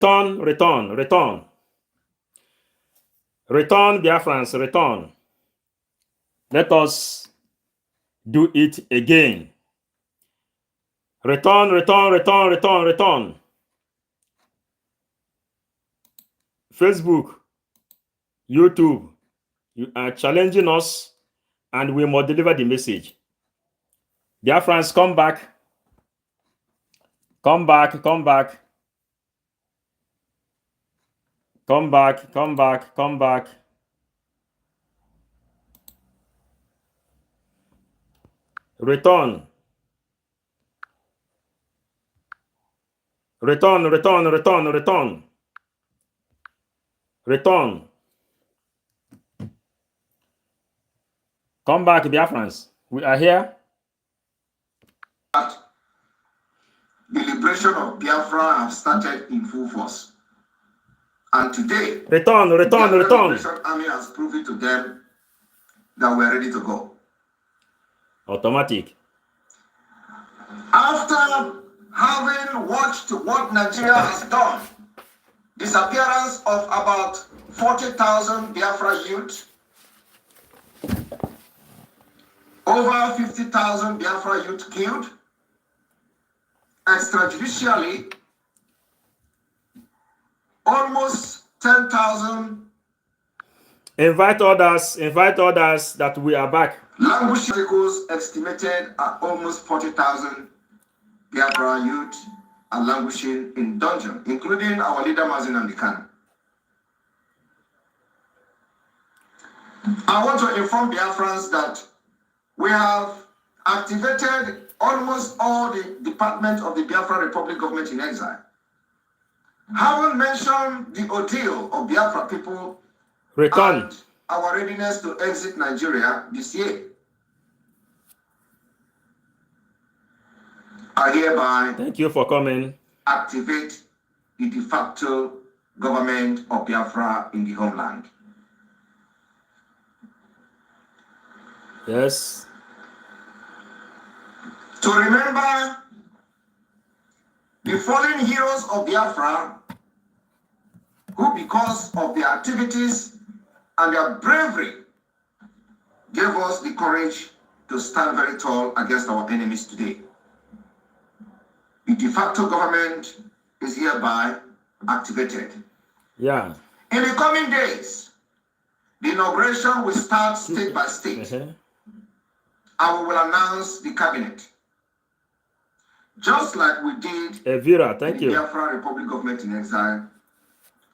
Return, Biafrans, return. Let us do it again. Return. Facebook, YouTube, you are challenging us, and we must deliver the message. Biafrans, come back. Come back. Return. Come back, Biafrans. We are here. The liberation of Biafra have started in full force. And today, return. The Liberation Army has proven to them that we're ready to go. Automatic. After having watched what Nigeria has done, disappearance of about 40,000 Biafra youth, over 50,000 Biafra youth killed, extrajudicially, almost 10,000. Invite others that we are back. Language articles estimated at almost 40,000 Biafra youth are languishing in dungeon, including our leader Mazin Amdekan. I want to inform Biafrans that we have activated almost all the departments of the Biafra Republic government in exile. Haven't mentioned the ordeal of Biafra people Return. and our readiness to exit Nigeria this year. I hereby thank you for coming. Activate the de facto government of Biafra in the homeland. Yes. To remember the fallen heroes of Biafra who, because of their activities and their bravery, gave us the courage to stand very tall against our enemies today. The de facto government is hereby activated. Yeah. In the coming days, the inauguration will start state by state, and we will announce the cabinet. Just like we did Evira, thank in the you. Biafra Republic government in exile,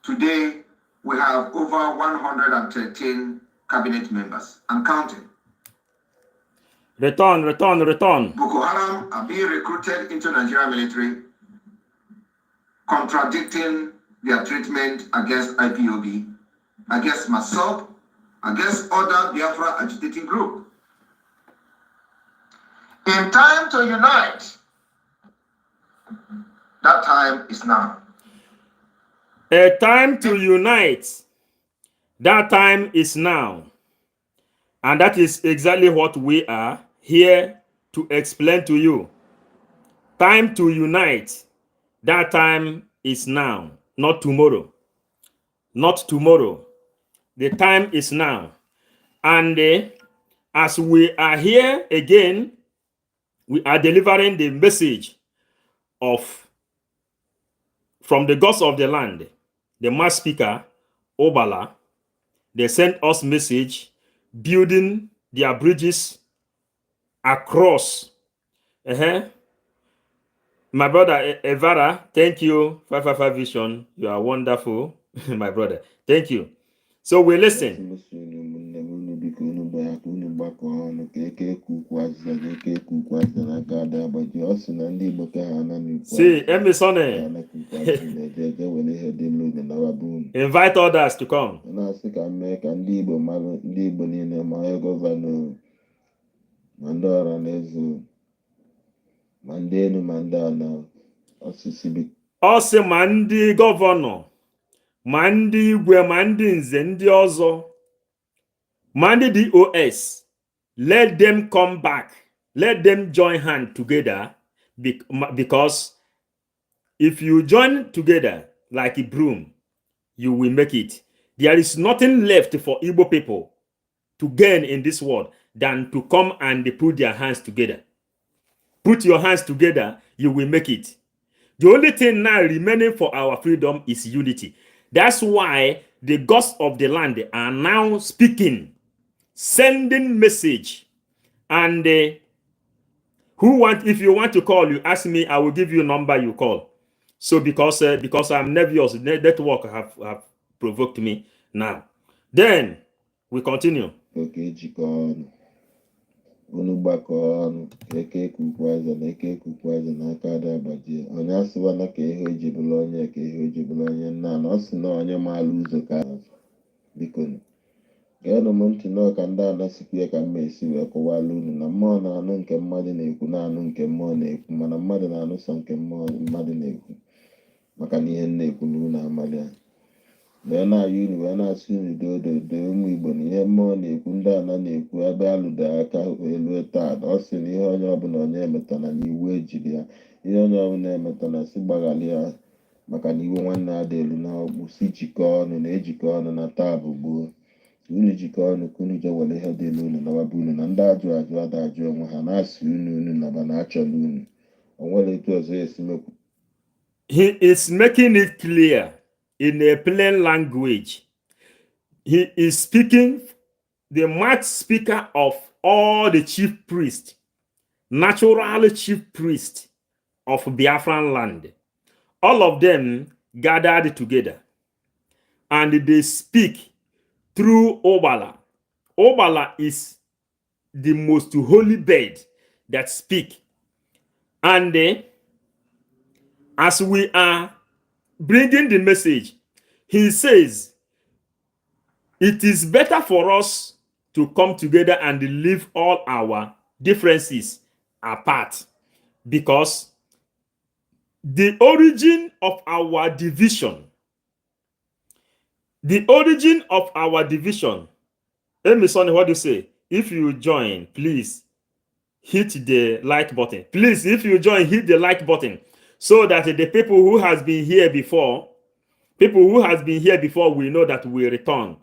today we have over 113 cabinet members and counting. Return. Boko Haram are being recruited into Nigerian military, contradicting their treatment against IPOB, against myself, against other Biafra agitating group. In time to unite, that time is now. A time to unite. That time is now. And that is exactly what we are here to explain to you. Time to unite. That time is now, not tomorrow. Not tomorrow. The time is now. And as we are here again, we are delivering the message from the gods of the land, the mass speaker, Obala. They sent us message building their bridges across. My brother Evara, thank you. 555 Vision, you are wonderful, my brother. Thank you. So we listen. See, Emerson, invite others to come. Ọsị ma ndị gọvanọ, ma ndị igwe, ma ndị nze, ndị ọzọ, ma ndị DOS, let them come back. Let them join hands together, because if you join together, like a broom, you will make it. There is nothing left for Igbo people to gain in this world than to come and put their hands together. Put your hands together, you will make it. The only thing now remaining for our freedom is unity. That's why the gods of the land are now speaking, sending message. And if you want to call, you ask me, I will give you a number, you call. So because I'm nervous, network have provoked me now. Then we continue. Okay, Chikon. Unubakon, Eke Kukwaza, Eke Kukwaza, Nakada Baji. On Yaswana Keho Jibulonia, Keho Jibulonia, Nan, also on your Maluza cars. Because Gentlemen to know can down sikwe ka mmesi wee kọwaa unu na mmụọ na-anụ nke mmadụ na-ekwu na-anụ nke mmụọ na-ekwu mana mmadụ na-anụ sọ nke mmụọ mmadụ na-ekwu maka na ihe na-ekwu n'unu amalị a wee na-ayọ unu wee na-asị unu doo ụmụ Igbo na ihe mmụọ na-ekwu ndị ana na-ekwu ebe alụdo aka wee lue taa ọ sị na ihe onye ọbụla onye emetana na iwu ejiri ya ihe onye ọbụla emetana si gbaghalị ya maka na iwe nwanne ada elu na ọkpụ si jikọọ ọnụ na ejikọ ọnụ na taa bụ gboo unu jikọọ ọnụ ka unu je were ihe dị n'unu na waba unu na ndị ajụ ada ajụ onwe ha na-asị unu naba na achọla unu o nwere etu ọzọ esi mekwu. He is making it clear in a plain language. He is speaking, the mouth speaker of all the chief priests, natural chief priests of Biafran land. All of them gathered together and they speak through Obala. Obala is the most holy bird that speak. And as we are bringing the message, he says, it is better for us to come together and leave all our differences apart, because the origin of our division, Sonny, what do you say? If you join, please hit the like button. Please, if you join, hit the like button so that the people who has been here before, will know that we return.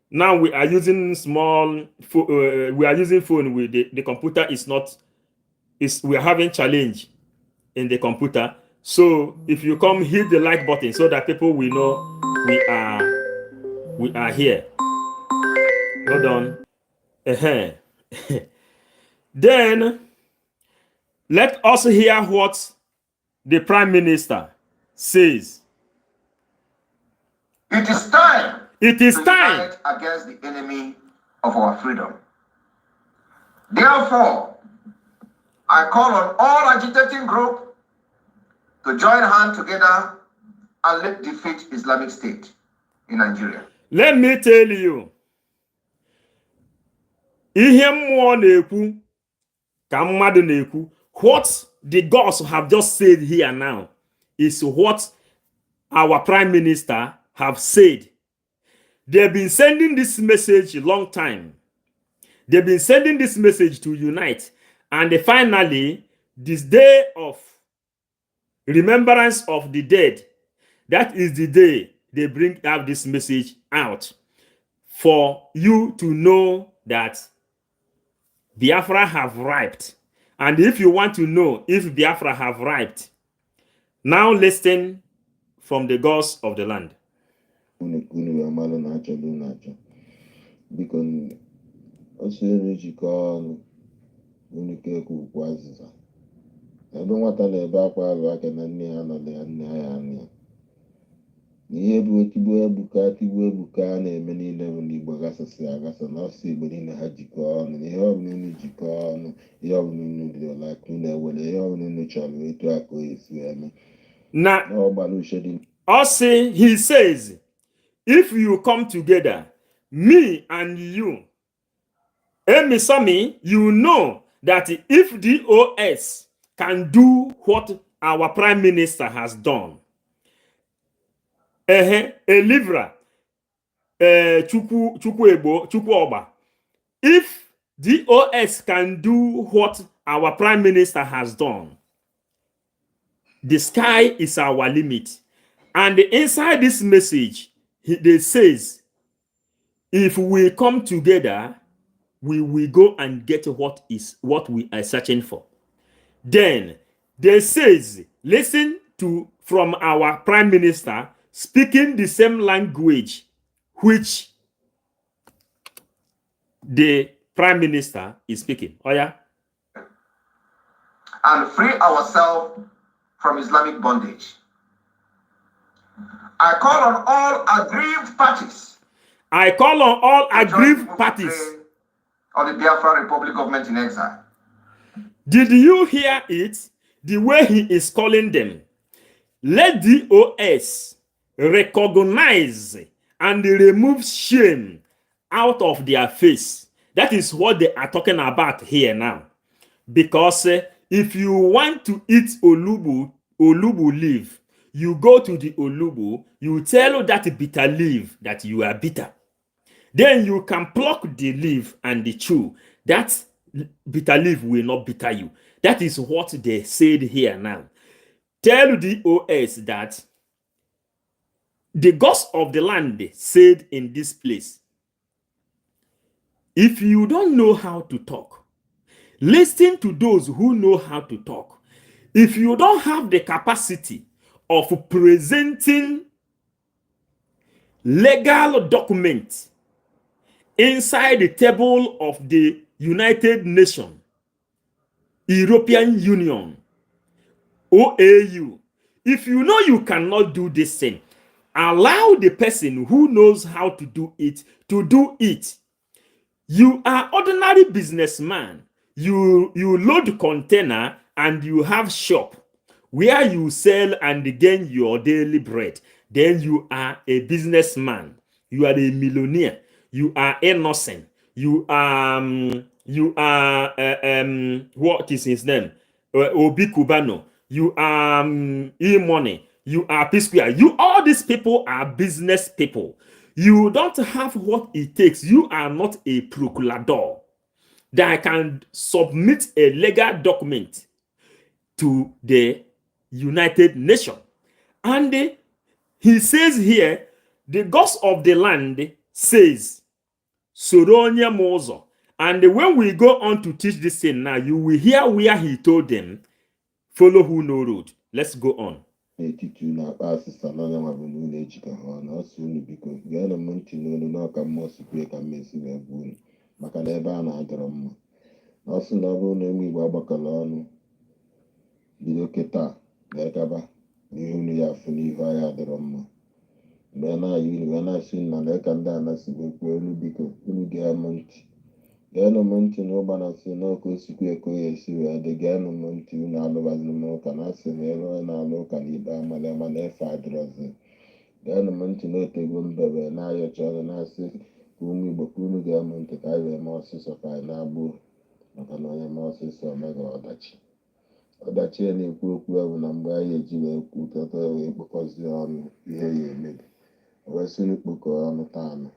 Now we are using phone with the computer we are having challenge in the computer. So if you come, hit the like button so that people will know we are here. Hold on. Then let us hear what the Prime Minister says. It is time. It is to time unite against the enemy of our freedom. Therefore, I call on all agitating groups to join hands together and let defeat Islamic State in Nigeria. Let me tell you, ihe mmụọ na-ekwu ka mmadụ na-ekwu. What the gods have just said here now is what our Prime Minister have said. They've been sending this message a long time. They've been sending this message to unite. And finally, this day of remembrance of the dead, that is the day they bring out this message out for you to know that Biafra have arrived. And if you want to know if Biafra have arrived, now listen from the gods of the land. ebe nwata na-ebe akwa alụ aka na nne ya nọdụ ya nne ya anya n'ihe bụ tigbuo ebuka a na-eme niile bụ n'Igbo gasasị agasa na ọsọ Igbo niile ha jikọọ ọnụ ihe ọbụla unu jikọọ ọnụ ihe ọbụla unu dị ọla ka unu ewere ihe ọbụla unu chọrọ etu aka o esi eme na ọgbara uche dị. Also, he says, if you come together, me and you, Emisami, you know that if DOS can do what our Prime Minister has done, Elivra, Chukwu Oba, if DOS can do what our Prime Minister has done, the sky is our limit. And inside this message, they says, if we come together, we will go and get what we are searching for. Then they says, listen to from our prime minister speaking the same language which the prime minister is speaking. Oh yeah. And free ourselves from Islamic bondage. I call on all aggrieved parties. I call on all aggrieved parties. Of the Biafra Republic government in exile. Did you hear it? The way he is calling them. Let DOS recognize and remove shame out of their face. That is what they are talking about here now. Because if you want to eat olubu leaf, you go to the olubu, you tell that bitter leaf that you are bitter. Then you can pluck the leaf and the chew. That bitter leaf will not bitter you. That is what they said here now. Tell the OS that the gods of the land said in this place, if you don't know how to talk, listen to those who know how to talk. If you don't have the capacity of presenting legal documents inside the table of the United Nations, European Union, OAU, if you know you cannot do this thing, allow the person who knows how to do it to do it. You are ordinary businessman. You load container and you have shop where you sell and gain your daily bread. Then you are a businessman. You are a millionaire. You are innocent. You are what is his name? Obi Kubano. You are E-Money. You are P-Square. You, all these people are business people. You don't have what it takes. You are not a procurador that can submit a legal document to the United Nations. And he says here, the gods of the land says, Soronya Mozo. And when we go on to teach this thing now, you will hear where he told them, follow who no road. Let's go on. N'etiti unu akpa asịsa n'anya ma bụ na unu ejikọ ha ọnụ, ọsọ unu biko geenụ m ntị n'olu n'ọka mmụọ si kwue ka mmesi wee gwa unu maka na ebe a na-adọrọ mma. Ọsị na ọ bụrụ na ụmụ Igbo agbakọrọ ọnụ bido kịta wee gaba n'ihe unu ya afụ n'ihu anyị adọrọ mma. Mgbe na-ayị unu wee na-asị unu na lee ka ndị a na-si wee kwuo olu biko unu gee m ntị. Geenụ m ntị na Ugbana si n'ọka osikwu eko ya esi wee dị. Geenụ m ntị unu alụbaziri m ụka na asị na elu onye na-alụ ụka na ikpe amala ma na-efe adịrọzi. Geenụ m ntị na otego mbebe na-ayọcha ọrụ na-asị ka ụmụ Igbo ka unu gee m ntị ka anyị wee mee ọsịsọ ka anyị na-agbụ maka na onye mee ọsịsọ omega ọdachi. Ọdachi ya na-ekwu okwu ya bụ na mgbe anyị eji wee kwutọta wee kpokọzie ọnụ ihe ya emebi. O wee sị n'ikpokọ ọnụ taanụ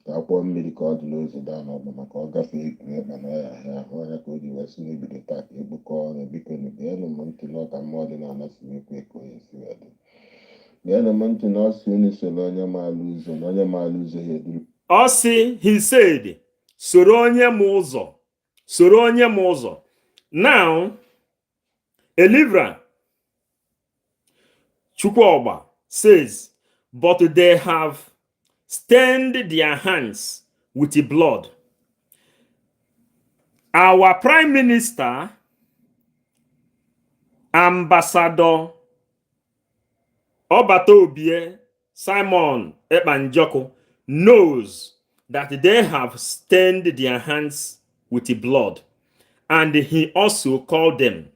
ka akwụkwọ mmiri ka ọ dị n'ụzọ daa n'ọgba maka ọ gafee ikpuru ịkpa na ya ahịa ahụ anya ka o ji wee sị n'ebido taa ka ekpokọ ọnụ biko geenụ m ntị n'ọka mmụọ dị n'ala si ekwu eko ya si wee dị. Geenụ m ntị na ọsị unu soro onye maala ụzọ na onye maala ụzọ ya eduru. Ọsị, he said, soro onye m ụzọ, soro onye m ụzọ. Now, Elivra Chukwuogba says, but they have stained their hands with the blood. Our Prime Minister, Ambassador Obatobie Simon Ekpa knows that they have stained their hands with the blood, and he also called them.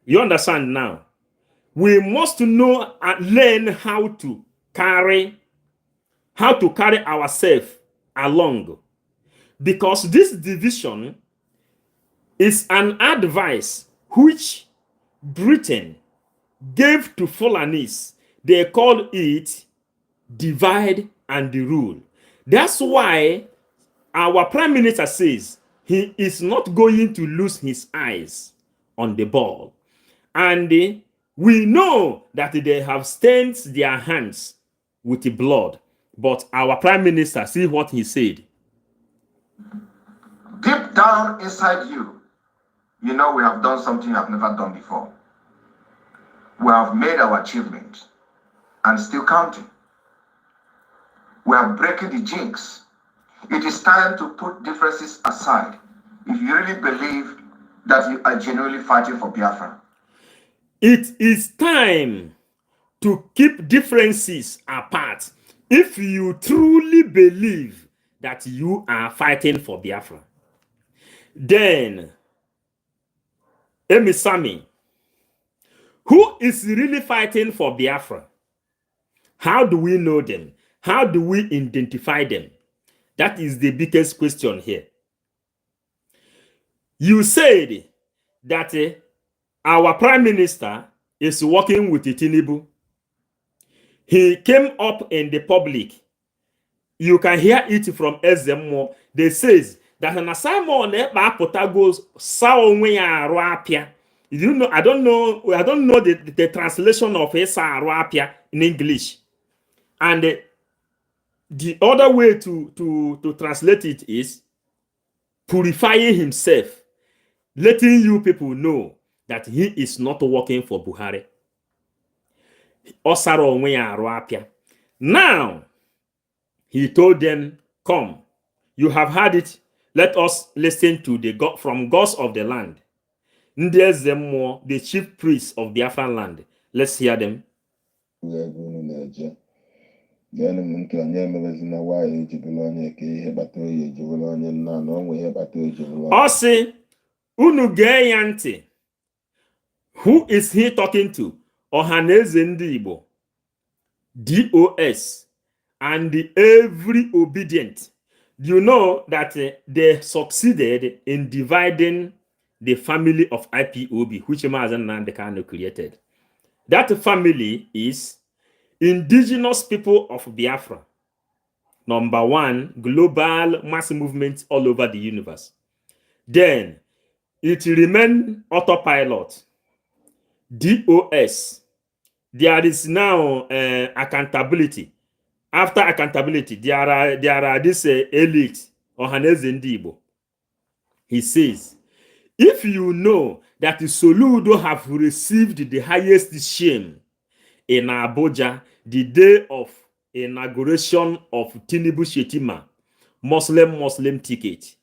You understand now? We must know and learn how to carry ourselves along, because this division is an advice which Britain gave to Fulanis. They call it divide and rule. That's why our Prime Minister says he is not going to lose his eyes on the ball. And We know that they have stained their hands with the blood, but our prime minister, see what he said. Deep down inside you, you know we have done something you have never done before. We have made our achievement and still counting. We are breaking the jinx. It is time to put differences aside if you really believe that you are genuinely fighting for Biafra. It is time to keep differences apart if you truly believe that you are fighting for Biafra. Then, Emisami, who is really fighting for Biafra? How do we know them? How do we identify them? That is the biggest question here. You said that our prime minister is working with Tinubu. He came up in the public. You can hear it from Ezemo. They says that an Simon Ekpa goes Saonwe. You know, I don't know the translation of Esa in English. And the other way to translate it is purifying himself, letting you people know that he is not working for Buhari. Now, he told them, come, you have heard it. Let us listen to the God from gods of the land. Ndezemo, the chief priests of Biafran land. Let's hear them. Osi, unu gee ya ntị. Who is he talking to? Ohaneze ndị Igbo, DOS, and every obedient. You know that they succeeded in dividing the family of IPOB, which Mazen Nandekano created. That family is indigenous people of Biafra. Number one, global mass movement all over the universe. Then it remained autopilot. DOS. There is now accountability. After accountability, there are this elite, Ohaneze ndị Igbo. He says, if you know that Soludo have received the highest shame in Abuja the day of inauguration of Tinubu Shetima Muslim ticket,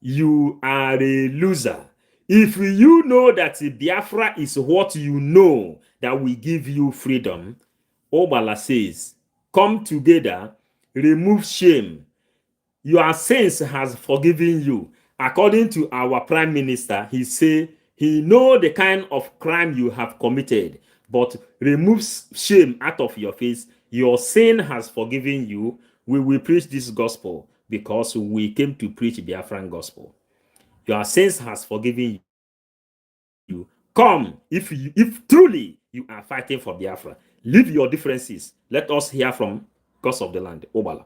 you are a loser. If you know that Biafra is what you know that will give you freedom, Obala says, come together, remove shame. Your sins has forgiven you. According to our prime minister, he say he know the kind of crime you have committed, but remove shame out of your face. Your sin has forgiven you. We will preach this gospel because we came to preach Biafran gospel. Your sins has forgiven you. Come, if truly you are fighting for Biafra, leave your differences. Let us hear from gods of the land. Obala.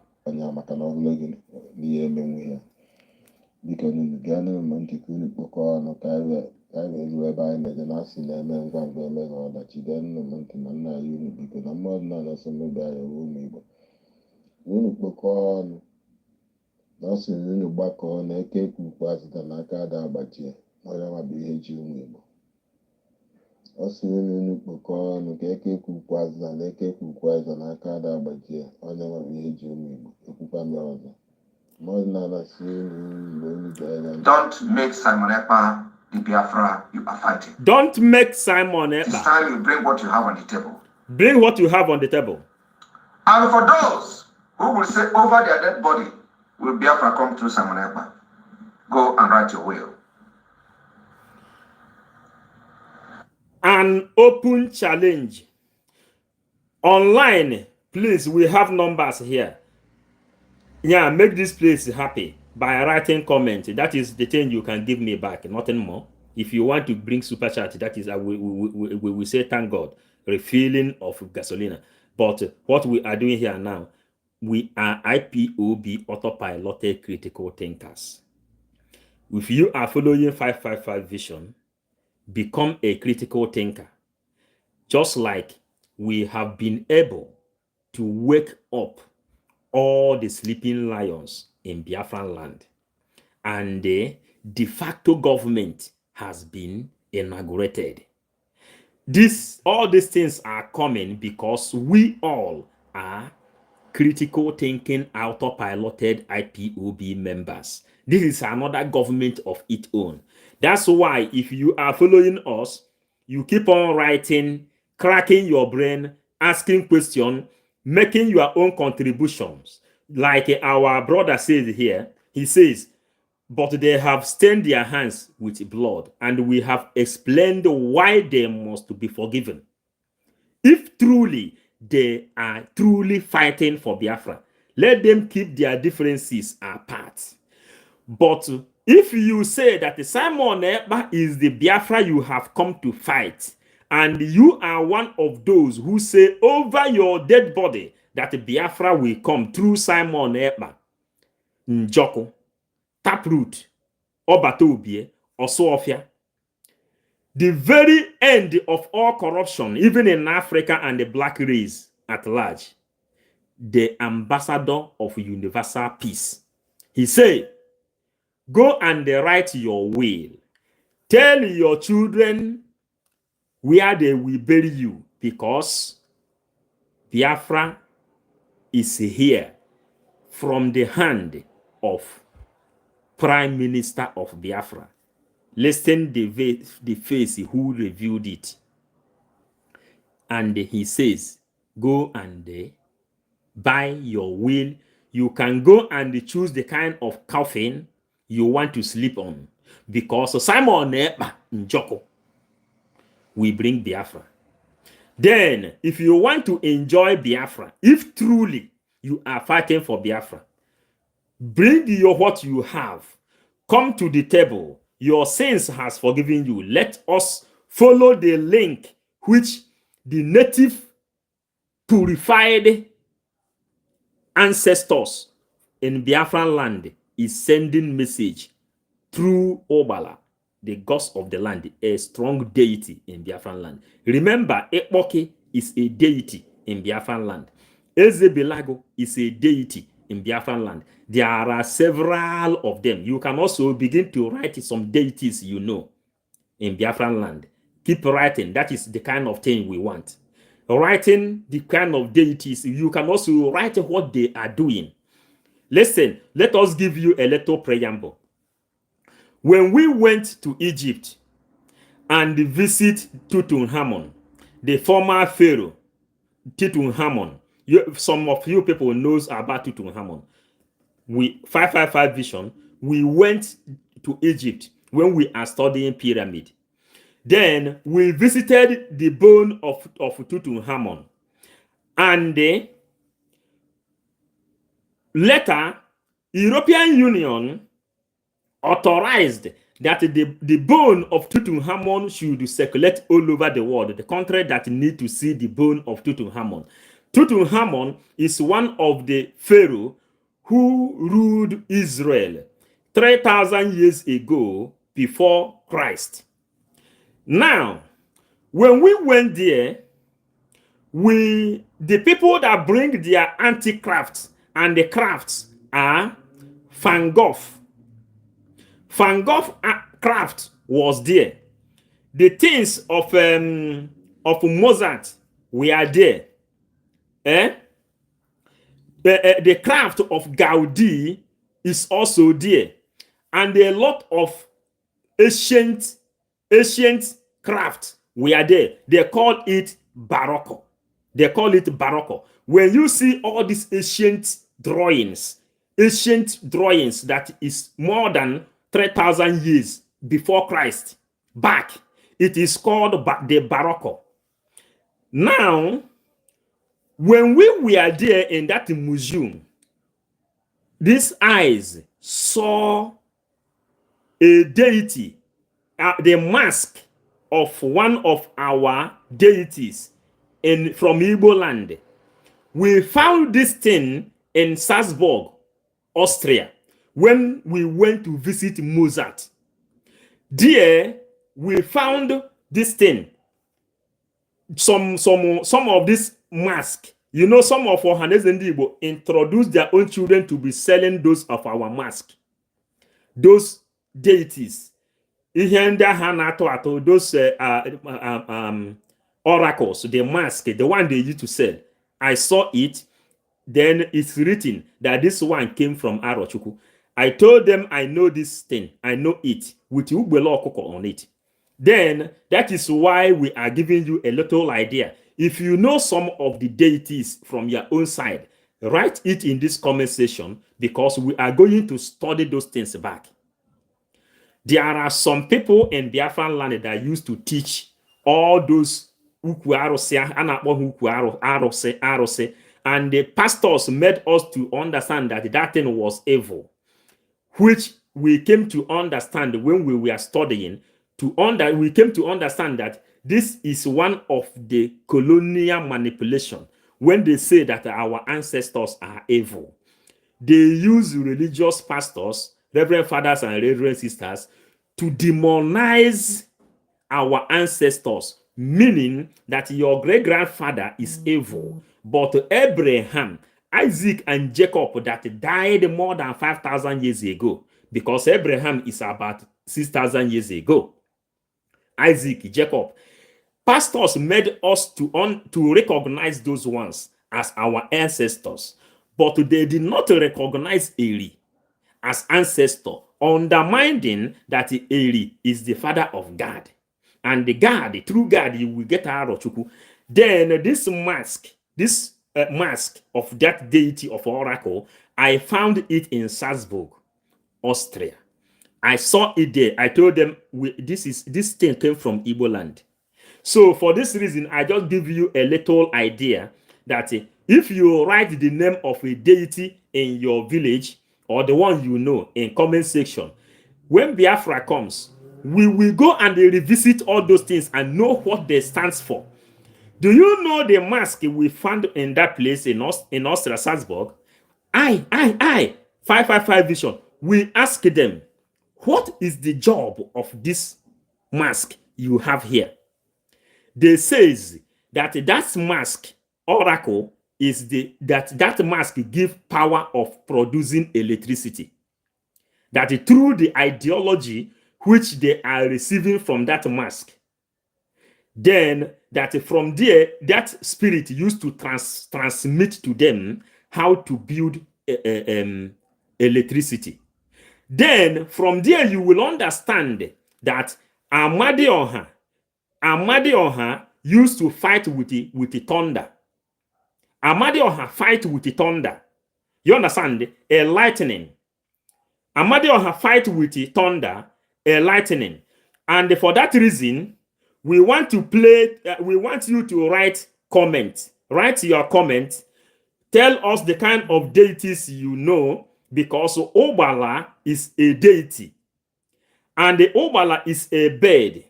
Don't make Simon Ekpa the Biafra you are fighting. Don't make Simon Ekpa. It's time you bring what you have on the table. Bring what you have on the table. And for those who will say over their dead body, will Biafra come through Simon Ekpa? Go and write your will. An open challenge. Online, please, we have numbers here. Yeah, make this place happy by writing comment. That is the thing you can give me back, nothing more. If you want to bring super chat, that is, we will say thank God, refilling of gasolina. But what we are doing here now, we are IPOB autopiloted critical thinkers. If you are following 555 vision, become a critical thinker. just like we have been able to wake up all the sleeping lions in Biafran land. And the de facto government has been inaugurated. All these things are coming because we all are critical thinking autopiloted IPOB members. This is another government of its own. That's why if you are following us, you keep on writing, cracking your brain, asking questions, making your own contributions. Like our brother says here, he says, but they have stained their hands with blood, and we have explained why they must be forgiven. If truly they are truly fighting for Biafra, let them keep their differences apart. But if you say that Simon Ekpa is the Biafra you have come to fight, and you are one of those who say over your dead body that Biafra will come through Simon Ekpa, Njoko, Taproot, Obatobie, Osuofia, the very end of all corruption, even in Africa and the black race at large, the ambassador of universal peace. He said, go and write your will. Tell your children where they will bury you, because Biafra is here from the hand of Prime Minister of Biafra. Listen the face who revealed it. And he says, go and buy your will. You can go and choose the kind of coffin you want to sleep on, because Simon Ekpa Njoko will bring Biafra. Then, if you want to enjoy Biafra, if truly you are fighting for Biafra, bring your what you have. Come to the table. Your sins has forgiven you. Let us follow the link which the native purified ancestors in Biafran land is sending message through Obala, the ghost of the land, a strong deity in Biafran land. Remember, Ekpoke is a deity in Biafran land. Ezebelago is a deity in Biafran land. There are several of them. You can also begin to write some deities you know in Biafran land. Keep writing. That is the kind of thing we want. Writing the kind of deities, you can also write what they are doing. Listen, let us give you a little preamble. When we went to Egypt and visit Tutankhamun, the former pharaoh, Tutankhamun, some of you people knows about Tutankhamun. 555 vision, we went to Egypt when we are studying pyramid. Then we visited the bone of Tutankhamun. And later, European Union authorized that the bone of Tutankhamun should circulate all over the world, the country that need to see the bone of Tutankhamun. Tutankhamun is one of the pharaoh who ruled Israel 3,000 years ago before Christ. Now, when we went there, the people that bring their anti-crafts and the crafts are Van Gogh. Van Gogh craft was there. The things of Mozart were there. The craft of Gaudi is also there. And a lot of ancient craft were there. They call it Baroque. They call it Baroque. When you see all these ancient drawings that is more than 3,000 years before Christ back, it is called the Baroque. Now, when we were there in that museum, these eyes saw a deity, the mask of one of our deities from Igbo land. We found this thing in Salzburg, Austria, when we went to visit Mozart. There, we found this thing. some of this mask, you know, some of our Igbo introduce their own children to be selling those of our mask, those deities. Those oracles, the mask, the one they used to sell. I saw it. Then it's written that this one came from Arochukwu. I told them I know this thing, I know it, with Ugbana on it. Then that is why we are giving you a little idea. If you know some of the deities from your own side, write it in this comment section, because we are going to study those things back. There are some people in Biafran land that used to teach all those ukwu arụsị, and the pastors made us to understand that that thing was evil, which we came to understand when we were studying. We came to understand that this is one of the colonial manipulation. When they say that our ancestors are evil, they use religious pastors, reverend fathers and reverend sisters, to demonize our ancestors, meaning that your great-grandfather is evil, but Abraham, Isaac, and Jacob that died more than 5,000 years ago, because Abraham is about 6,000 years ago. Isaac, Jacob. Pastors made us to recognize those ones as our ancestors, but they did not recognize Eli as ancestor, undermining that Eli is the father of God. And the God, the true God, you will get out of Chukwu. Then this mask of that deity of Oracle, I found it in Salzburg, Austria. I saw it there. I told them this thing came from Igbo land. So for this reason, I just give you a little idea that if you write the name of a deity in your village or the one you know in comment section, when Biafra comes, we will go and revisit all those things and know what they stands for. Do you know the mask we found in that place in Austria, Salzburg? 555 Vision. We ask them, what is the job of this mask you have here? They says that mask oracle is that mask give power of producing electricity. That through the ideology which they are receiving from that mask, then that from there, that spirit used to transmit to them how to build electricity. Then from there, you will understand that Amadioha used to fight with the thunder. Amadioha fight with the thunder. You understand? A lightning. Amadioha fight with the thunder, a lightning. And for that reason, we want you to write comment. Write your comment. Tell us the kind of deities you know, because Ugbana is a deity. And the Ugbana is a bird,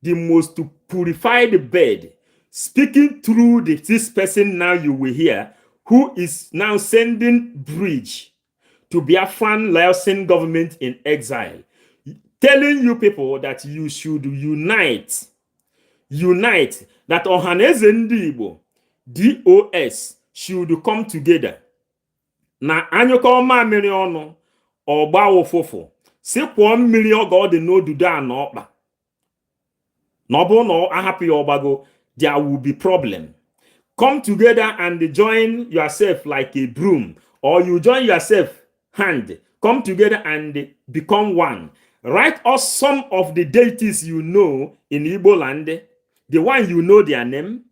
the most purified bird, speaking through this person now you will hear, who is now sending bridge to Biafran Laotian government in exile, telling you people that you should unite, that Ohaneze Ndị Igbo, DOS, should come together. Na anyụkọ mamịrị ọnụ ọgba ụfụfụ sikwuo mmiri oge ọ dị n'odudo a na ọkpa na ọ bụrụ na ahapụ ya ọgbago, there will be problem. Come together and join yourself like a broom, or you join yourself hand. Come together and become one. Write us some of the deities you know in Igbo land, the one you know their name,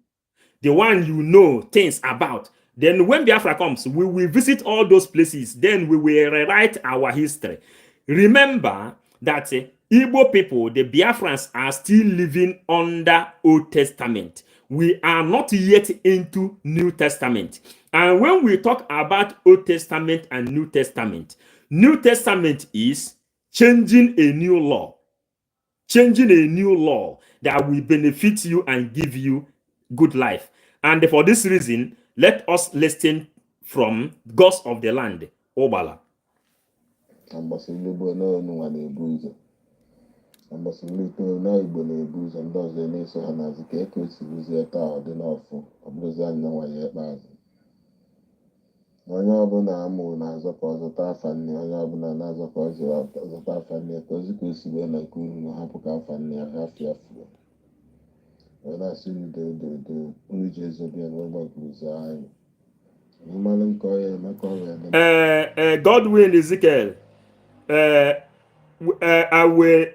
the one you know things about. Then when Biafra comes, we will visit all those places. Then we will rewrite our history. Remember that Igbo people, the Biafrans, are still living under Old Testament. We are not yet into New Testament. And when we talk about Old Testament and New Testament is changing a new law. Changing a new law that will benefit you and give you good life. And for this reason, let us listen from gods of the land, Ugbana. Ambassador na Igbo na-ebu ụzọ ndị ọzọ na-eso ha n'azụ ka eke o si rụzie taa ọ dị n'ọfụ ọ bụrụzi anyị na nwanyị ikpeazụ onye ọbụla amụ na-azọ ka ọ zụta afa nne onye ọbụla na-azọ ka ọ zụta afa nne ka ozi ka o si wee na nke unu na hapụ ka afa nne ya hafụ ya fuo wee na-asị udo unu ji ezobia n'ụgbọ nke ụzọ anyị mmanụ nke ọya emeka ọya Godwin Ezekiel, I will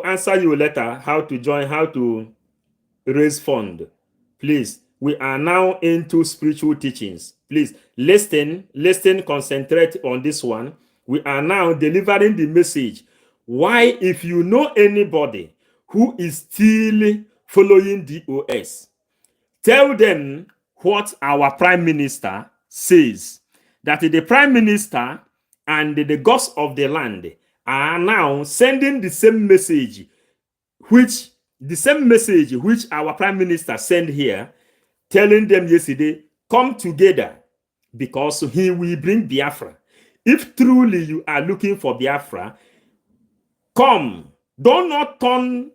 answer you later how to join, how to raise fund. Please, we are now into spiritual teachings. Please listen, concentrate on this one. We are now delivering the message. Why, if you know anybody who is still following DOS, tell them what our Prime Minister says, that the Prime Minister and the gods of the land are now sending the same message which our Prime Minister sent here, telling them yesterday, come together because he will bring Biafra. If truly you are looking for Biafra, come. Do not turn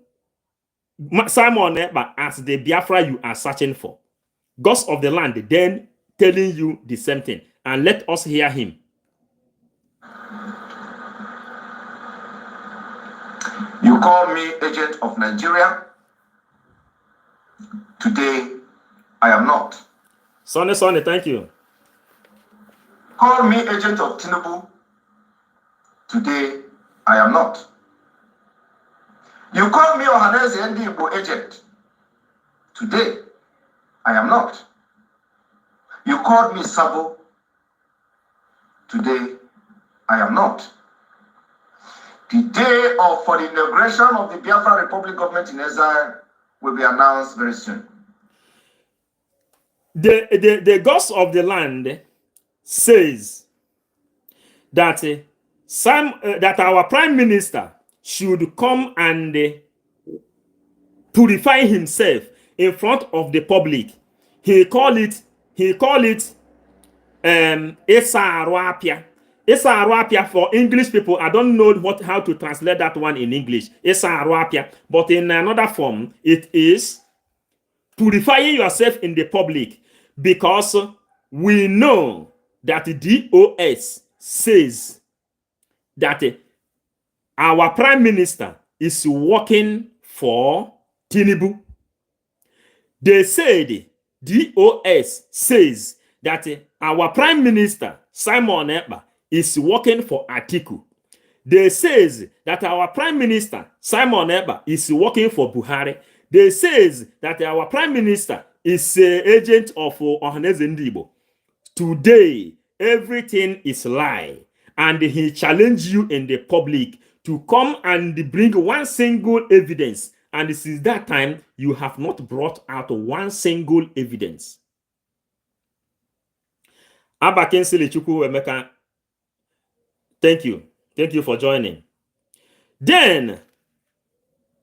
Simon Ekpa as the Biafra you are searching for. Gods of the land then telling you the same thing. And let us hear him. You call me agent of Nigeria. Today, I am not. Sonny, thank you. Call me agent of Tinubu. Today, I am not. You call me Ohaneze Ndigbo agent. Today, I am not. You called me Sabo. Today, I am not. The day for the inauguration of the Biafra Republic government in exile will be announced very soon. The gods of the land says that that our Prime Minister should come and purify himself in front of the public. He call it Esaruapia. Esaruapia for English people. I don't know how to translate that one in English. Esaruapia, but in another form, it is purifying yourself in the public, because we know that the DOS says that our Prime Minister is working for Tinubu. They said, DOS says that our Prime Minister, Simon Ekpa, is working for Atiku. They says that our Prime Minister, Simon Ekpa, is working for Buhari. They says that our Prime Minister is an agent of Ohaneze Ndigbo. Today, everything is lie. And he challenged you in the public to come and bring one single evidence. And since that time, you have not brought out one single evidence. Abakensile Chukwu Emeka, thank you. Thank you for joining. Then,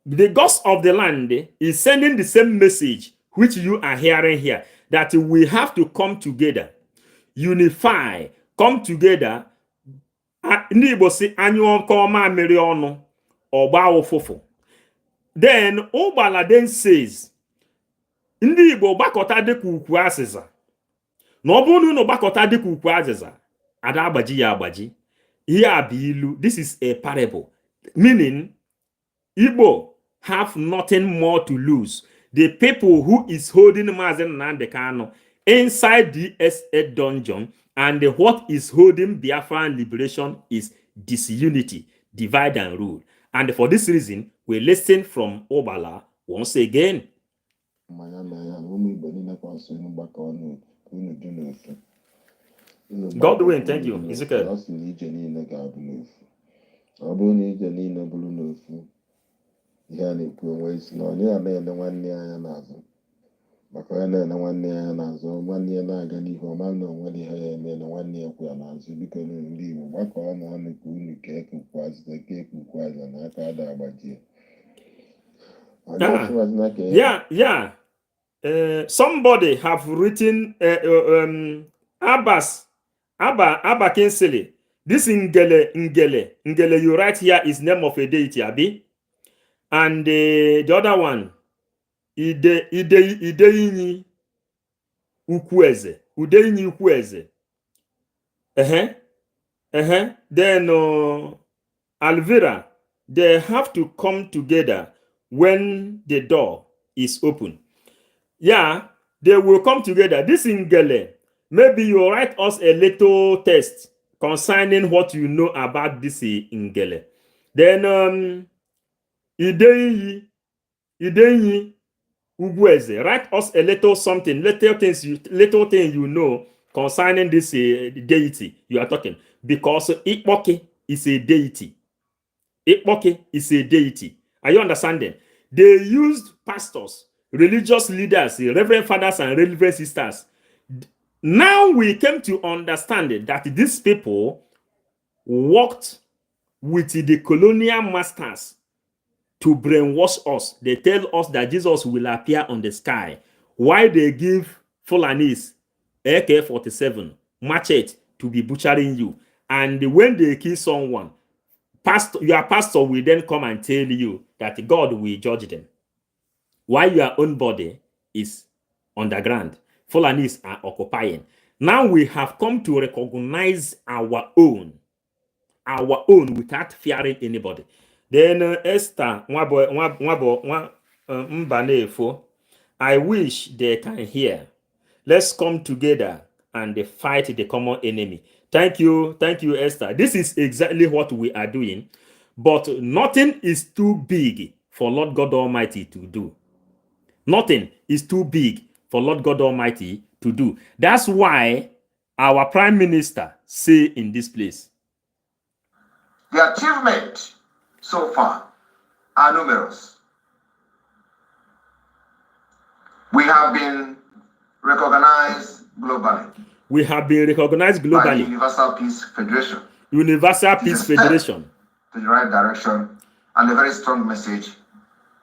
the gods of the land is sending the same message which you are hearing here, that we have to come together, unify, come together. Then Ugbana then says, ndị Igbo gbakọta dịka ukwu asịza, na ọ bụrụ na gbakọta dịka ukwu asịza, ada agbaji ya agbaji. Ihe a bụ ilu. This is a parable, meaning Igbo have nothing more to lose. The people who is holding Mazi Nnamdi Kanu inside the SA dungeon, and what is holding Biafran liberation is disunity, divide and rule. And for this reason, we listen from Ugbana once again. Godwin, thank you. Ezekiel. ihe a na-ekwu onwe isi na onye a na-ele nwanne anya n'azụ maka onye na-ele nwanne anya n'azụ nwanne ya na-aga n'ihu ọma na onwe ihe ya eme na nwanne ya kwụ ya n'azụ. Biko ndị Igbo gbakọọ n'ọnụ ka unu ka ekukwazi na aka ada agbajie. Somebody have written Abba Kinsele. This Ngele, you write here is name of a deity, Abi. And the other one, Ideinyi Ukwueze. Udeinyi Ukwueze. Then Alvira, they have to come together when the door is open. Yeah, they will come together. This Ngele, maybe you write us a little text concerning what you know about this Ngele. Then Ideinyi Ugwueze, write us a little something, little thing you know concerning this deity you are talking. Because Ikpoke is a deity. Ikpoke is a deity. Are you understanding? They used pastors, religious leaders, reverend fathers, and reverend sisters. Now we came to understand that these people worked with the colonial masters to brainwash us. They tell us that Jesus will appear on the sky. Why they give Fulanis AK-47 machete to be butchering you. And when they kill someone, your pastor will then come and tell you that God will judge them. While your own body is underground. Fulanis are occupying. Now we have come to recognize our own without fearing anybody. Then Esther Mbanefo, I wish they can hear. Let's come together and fight the common enemy. Thank you, Esther. This is exactly what we are doing, but nothing is too big for Lord God Almighty to do. Nothing is too big for Lord God Almighty to do. That's why our Prime Minister say in this place, the achievements so far are numerous. We have been recognized globally. We have been recognized globally by the Universal Peace Federation. Universal Peace Federation. To the right direction, and a very strong message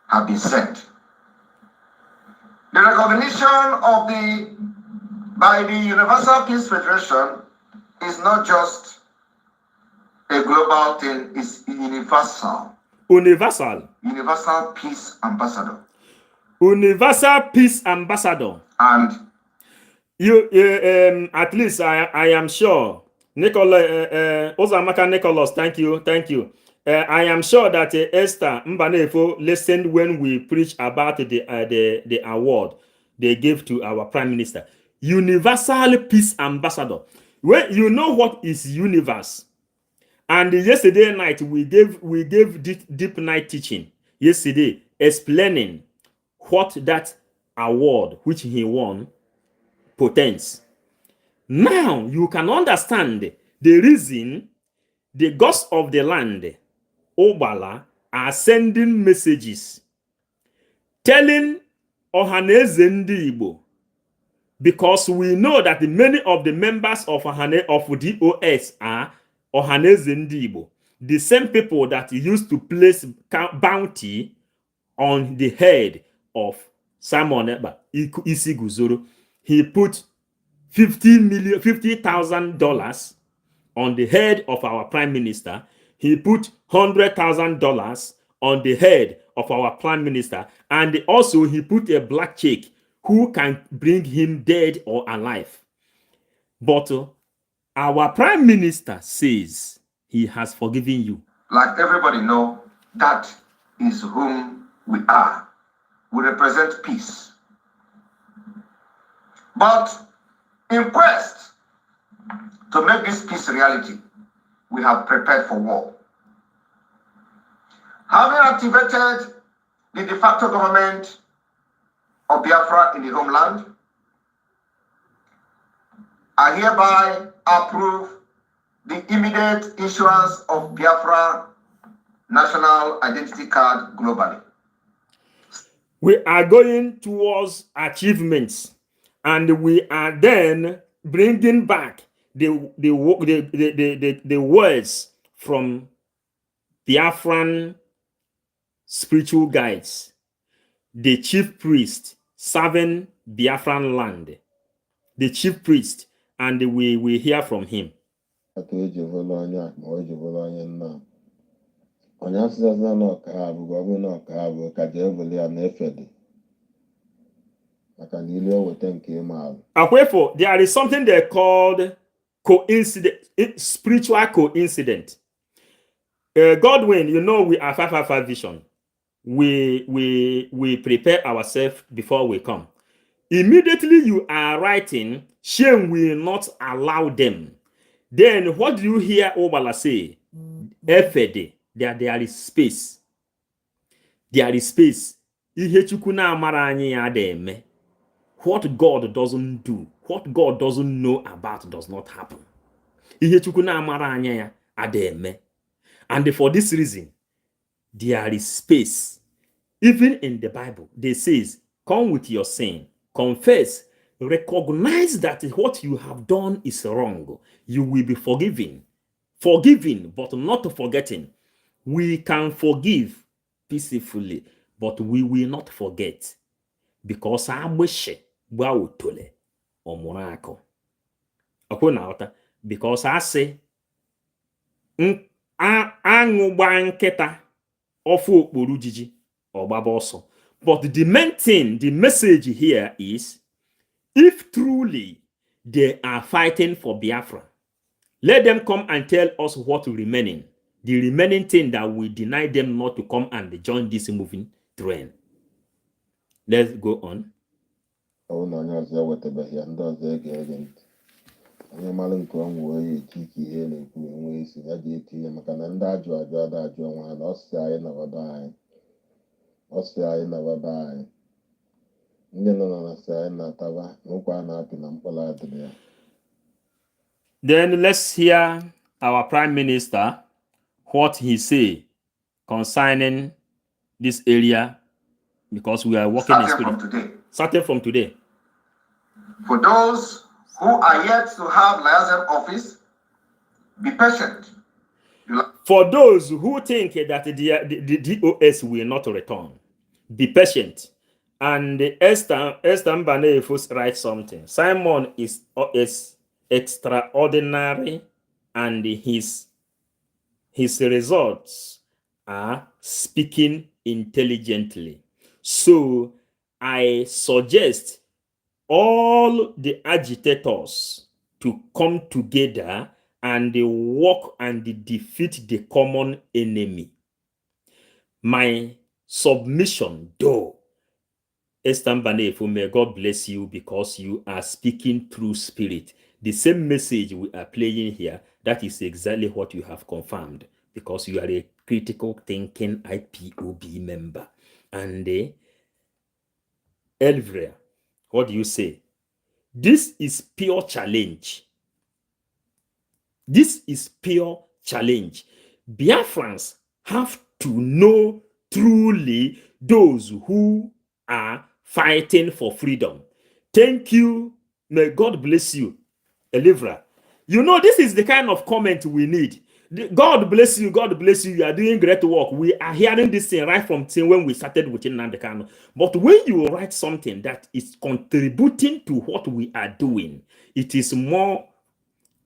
have been sent. The recognition by the Universal Peace Federation is not just a global thing, it's universal. Universal Peace Ambassador. Universal Peace Ambassador. And you, at least I am sure, Ozamaka Nicholas, thank you. I am sure that Esther Mbanefo listened when we preached about the award they gave to our Prime Minister. Universal Peace Ambassador. Well, you know what is universe. And yesterday night we gave deep night teaching yesterday, explaining what that award which he won portends. Now you can understand the reason the gods of the land, Ugbana, are sending messages telling Ohaneze Ndi Igbo, because we know that many of the members of DOS are Ohaneze Ndi Igbo, the same people that used to place bounty on the head of Simon Ekpa Isiguzoro. He put $50,000 on the head of our Prime Minister. He put $100,000 on the head of our Prime Minister, and also he put a black check who can bring him dead or alive. But our Prime Minister says he has forgiven you. Like everybody know, that is whom we are. We represent peace. But in quest to make this peace reality, we have prepared for war. Having activated the de facto government of Biafra in the homeland, I hereby approve the immediate issuance of Biafra national identity card globally. We are going towards achievements, and we are then bringing back the words from Biafran spiritual guides, the chief priest serving Biafran land, the chief priest, and we hear from him. atụ eji bụrụ onye akpa o ji bụrụ onye nna onye asịzaza na ọka ha bụ ọ bụrụ na ọka ha bụ ka jee bụrụ ya na-efe dị maka na ilu eweta nke ịma alụ. Wherefore, there is something they called spiritual coincidence. Godwin, you know, we are 555 vision. We prepare ourselves before we come. Immediately you are writing, shame will not allow them. Then what do you hear Obala say? Efede, there is space. There is space. Ihe Chukwu na-amara anyị ya eme. What God doesn't do, what God doesn't know about does not happen. Ihe Chukwu na-amara anyị ya eme. And for this reason, there is space. Even in the Bible, they says, come with your sin, confess, recognize that what you have done is wrong. You will be forgiven. Forgiving, but not forgetting. We can forgive peacefully, but we will not forget. Because because I say, aṅụgba nkịta ofu okporo jiji ọgbaba ọsọ. But the main thing, the message here is, if truly they are fighting for Biafra, let them come and tell us what remaining. The remaining thing that will deny them not to come and join this moving train. Let's go on. Ọ na onye ọzọ ewetabeghị ya ndị ọzọ ege ntị. Onye mara nke ọ nwee onye eti ike ihe na-ekwu enwe isi ya ga-eti ya maka na ndị ajụ ada ajụ onwe ha na ọsị anyị na baba anyị. Ọsị anyị na baba anyị. Ndị nọ na sị anyị na-ataba nkwa a na-apị na mkpụrụ adịrị ya. Then let's hear our Prime Minister, what he say concerning this area, because we are working in spirit. Starting from today. For those who are yet to have liaison office, be patient. For those who think that the DOS will not return, be patient. And Esther Mbanefus writes something. Simon is extraordinary, and his results are speaking intelligently. So I suggest all the agitators to come together and work and defeat the common enemy. My submission, though, Estambanefo, may God bless you, because you are speaking through spirit. The same message we are playing here, that is exactly what you have confirmed, because you are a critical thinking IPOB member. And Elvria, what do you say? This is pure challenge. This is pure challenge. Biafrans have to know truly those who are fighting for freedom. Thank you. May God bless you, Elvria. You know, this is the kind of comment we need. God bless you. God bless you. You are doing great work. We are hearing this thing right from when we started with Nnamdi Kanu. But when you write something that is contributing to what we are doing, it is more.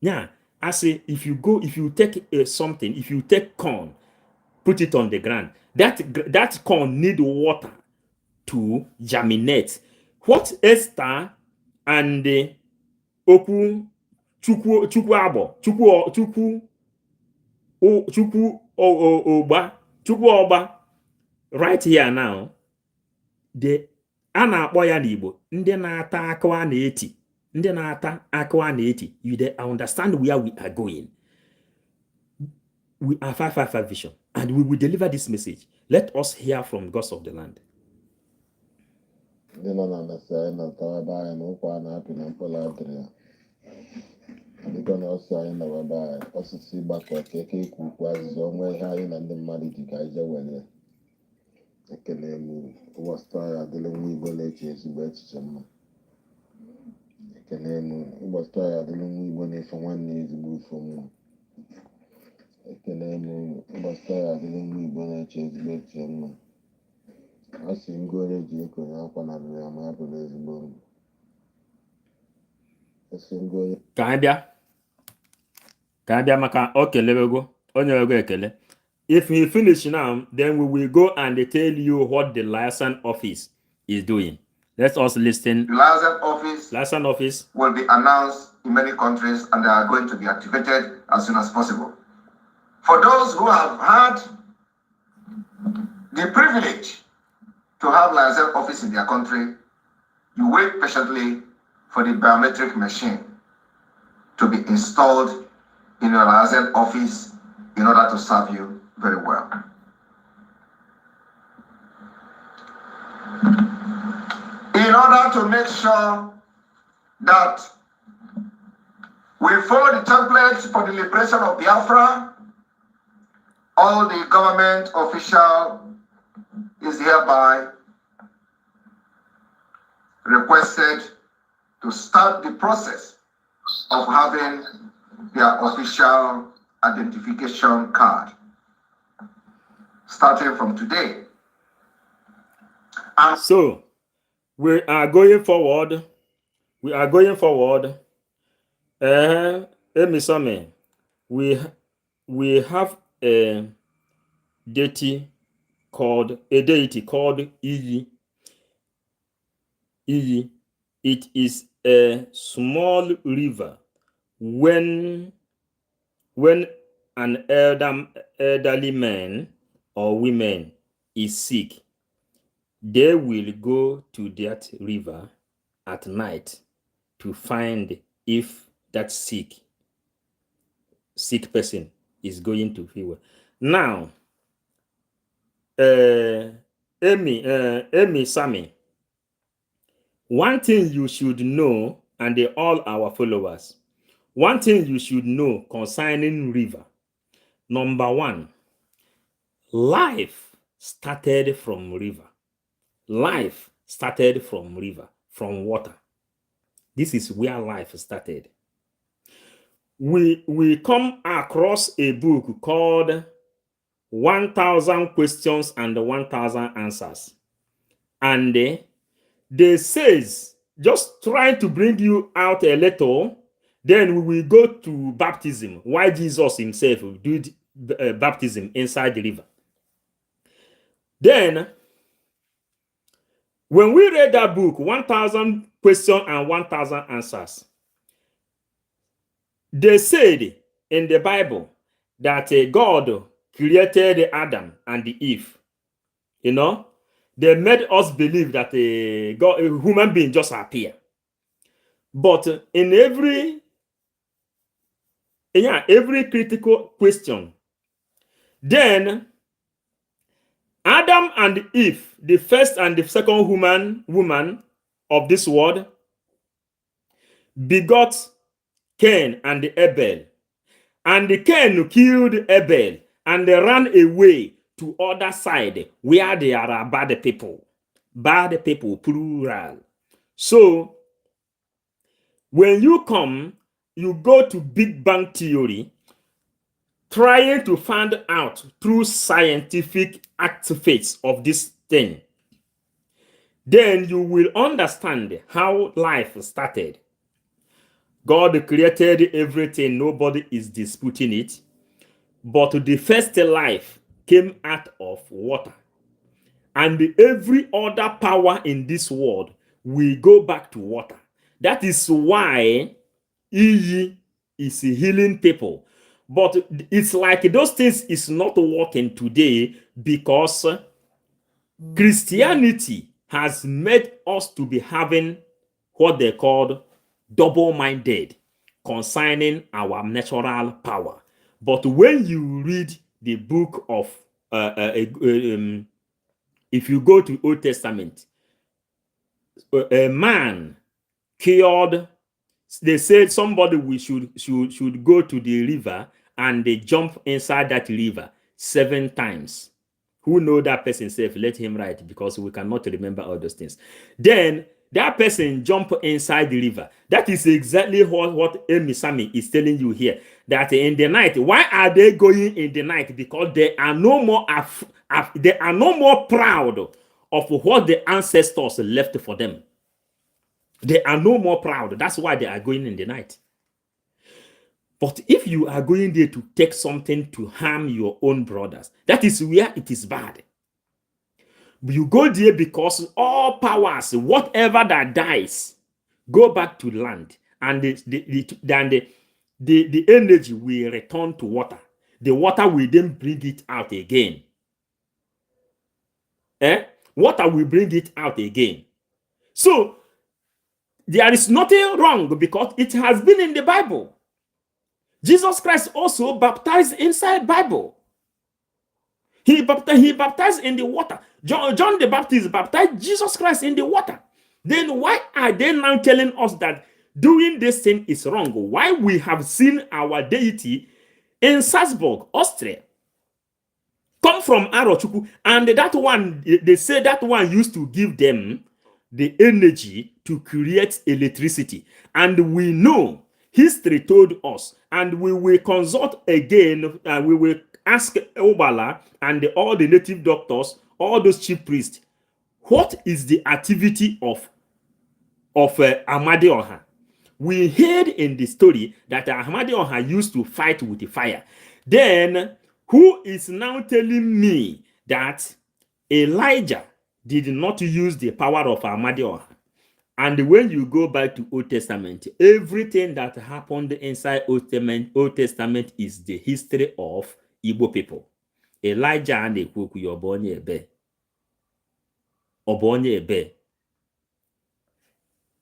Yeah, I say, if you take something, if you take corn, put it on the ground, that corn need water to germinate. What Esther and Okwu Chukwu Abo Chukwu Oba right here now, a na-akpọ ya n'Igbo ndị na-ata akụ a na-eti, ndị na-ata akụ a na-eti. You understand where we are going. We are 555 vision, and we will deliver this message. Let us hear from gods of the land. Ndị nọ na ndasị anyị na-ataba anyị na ụkwa a na-apị na mkpụrụ adịrị ya. Dịka na ọsọ anyị na baba anyị, osisi gbakọ keke ikwu ukwu azịza onwe ihe anyị na ndị mmadụ ji ka anyị je were ya. Ekele m ụbọchị anyị adịla nwa Igbo na-eche ezigbo echiche mma. Ekele m ụbọchị anyị adịla nwa Igbo na-efe nwanne ezigbo ife mma. Ekele m ụbọchị anyị adịla nwa Igbo na-eche ezigbo echiche mma. A sị ngore ji ekonye akwa na nri ya ma ya bụrụ ezigbo mma. Ka anyị bịa If we finish now, then we will go and tell you what the liaison office is doing. Let us listen. The liaison office will be announced in many countries, and they are going to be activated as soon as possible. For those who have had the privilege to have liaison office in their country, you wait patiently for the biometric machine to be installed in your liaison office in order to serve you very well. In order to make sure that we follow the template for the liberation of Biafra, all the government official is hereby requested to start the process of having their official identification card starting from today. And so we are going forward. We have a deity called Iyi. It is a small river. When an elderly man or woman is sick, they will go to that river at night to find if that sick person is going to fever. Now, Sammy, one thing you should know, and all our followers, one thing you should know concerning river. Number one, life started from river. Life started from river, from water. This is where life started. We come across a book called 1000 Questions and 1000 Answers. And they says, just trying to bring you out a little, then we will go to baptism, why Jesus himself did baptism inside the river. Then, when we read that book, 1000 Questions and 1000 Answers, they said in the Bible that God created Adam and Eve. You know, they made us believe that a human being just appear. But in every critical question, then Adam and Eve, the first and the second woman of this world, begot Cain and Abel. And Cain killed Abel and they ran away to other side where there are bad people. Bad people, plural. So, when you come, you go to Big Bang Theory, trying to find out through scientific artifacts of this thing. Then you will understand how life started. God created everything, nobody is disputing it. But the first life came out of water. And every other power in this world will go back to water. That is why Iyi is healing people. But it's like those things is not working today because Christianity has made us to be having what they call double-minded concerning our natural power. But when you read the book of, if you go to Old Testament, a man cured. They said somebody should go to the river and they jump inside that river 7 times. Who know that person safe? Let him write because we cannot remember all those things. Then that person jump inside the river. That is exactly what Amy Sami is telling you here. That in the night, why are they going in the night? Because they are no more proud of what the ancestors left for them. They are no more proud. That's why they are going in the night. But if you are going there to take something to harm your own brothers, that is where it is bad. You go there because all powers, whatever that dies, go back to land, and the energy will return to water. The water will then bring it out again. Water will bring it out again. So there is nothing wrong because it has been in the Bible. Jesus Christ also baptized inside Bible. He baptized in the water. John the Baptist baptized Jesus Christ in the water. Then why are they now telling us that doing this thing is wrong? Why we have seen our deity in Salzburg, Austria, come from Arochukwu, and that one, they say that one used to give them the energy to create electricity. And we know, history told us, and we will consult again, and we will ask Ugbana and all the native doctors, all those chief priests, what is the activity of Amadioha? We heard in the story that Amadioha used to fight with the fire. Then, who is now telling me that Elijah did not use the power of Amadioha? And when you go back to Old Testament, everything that happened inside Old Testament is the history of Igbo people. Elijah and Ekwoku Obonye Ebe. Obonye Ebe.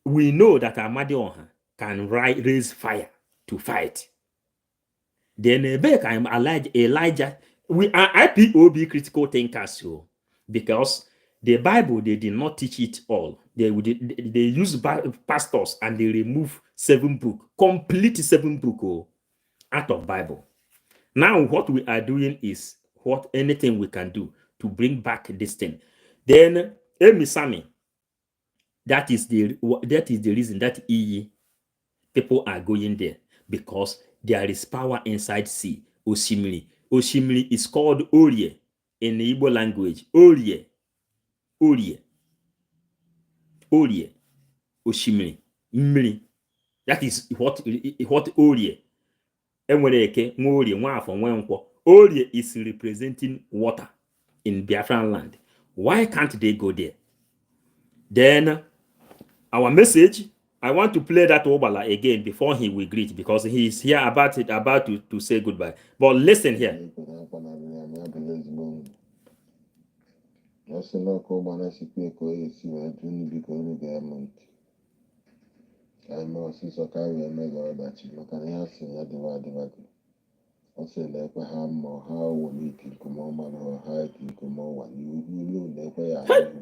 We know that Amadioha can raise fire to fight. Then Elijah, we are IPOB critical thinkers, because the Bible, they did not teach it all. They use pastors and they remove 7 books, complete 7 books out of Bible. Now what we are doing is anything we can do to bring back this thing. Then Emisami, that is the reason that people are going there, because there is power inside sea. Oshimiri. Oshimiri is called Orie in the Igbo language. Orie. Orie. Orie. Oshimiri. Mmiri. That is what Orie. Enwereke, Orie, Nwafo, Nwenkwo. Orie is representing water in Biafran land. Why can't they go there? Then our message, I want to play that Ugbana again before he will greet, because he is here about to say goodbye. But listen here.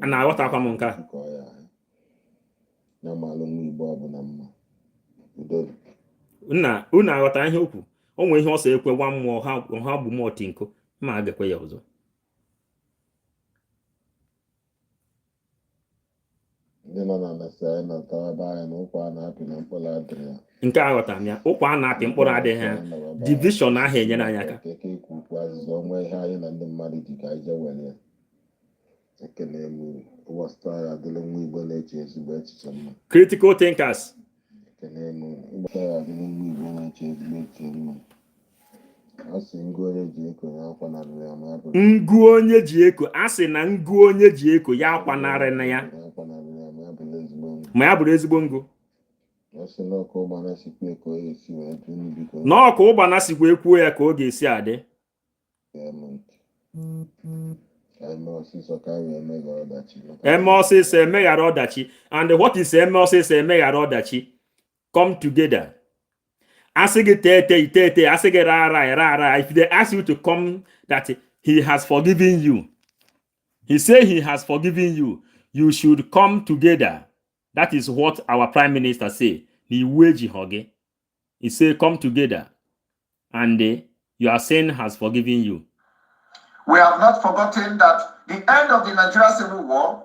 And I what nka. Unu aghọta ihe okwu. O nwere ihe ọsọ ekwe nwa mmụọ ha bụ mmụọ tinko, ma agakwe ya ọzọ. Nke aghọtara m ya. Ụkwa a na-apị mkpụrụ adịghị ha. Division ahụ enyere anyị aka. Critical thinkers. Ngụ onye ji eko, asị na ngụ onye ji eko ya akwanarị na ya, ma ya bụrụ ezigbo ngụ. N'ọkụ Ugbana sikwa ekwuo ya ka ọ ga-esi adị. Eme ọsịsọ emeghara ọdachi. And what is eme ọsịsọ emeghara ọdachi? Come together. Asị gị tete, asị gị rara. If they ask you to come, that he has forgiven you. He say he has forgiven you. You should come together. That is what our prime minister say. He say come together. And your sin has forgiven you. We have not forgotten that the end of the Nigeria Civil War,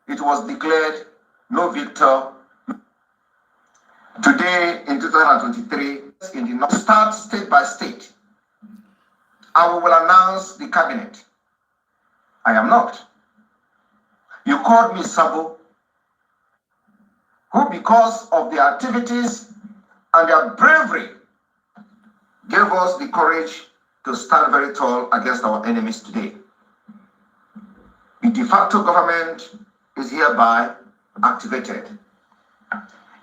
it was declared no victor. Today, in 2023, in the North, start state by state, and we will announce the cabinet. I am not. You called me Sabo, who, because of their activities and their bravery, gave us the courage to stand very tall against our enemies today. The de facto government is hereby activated.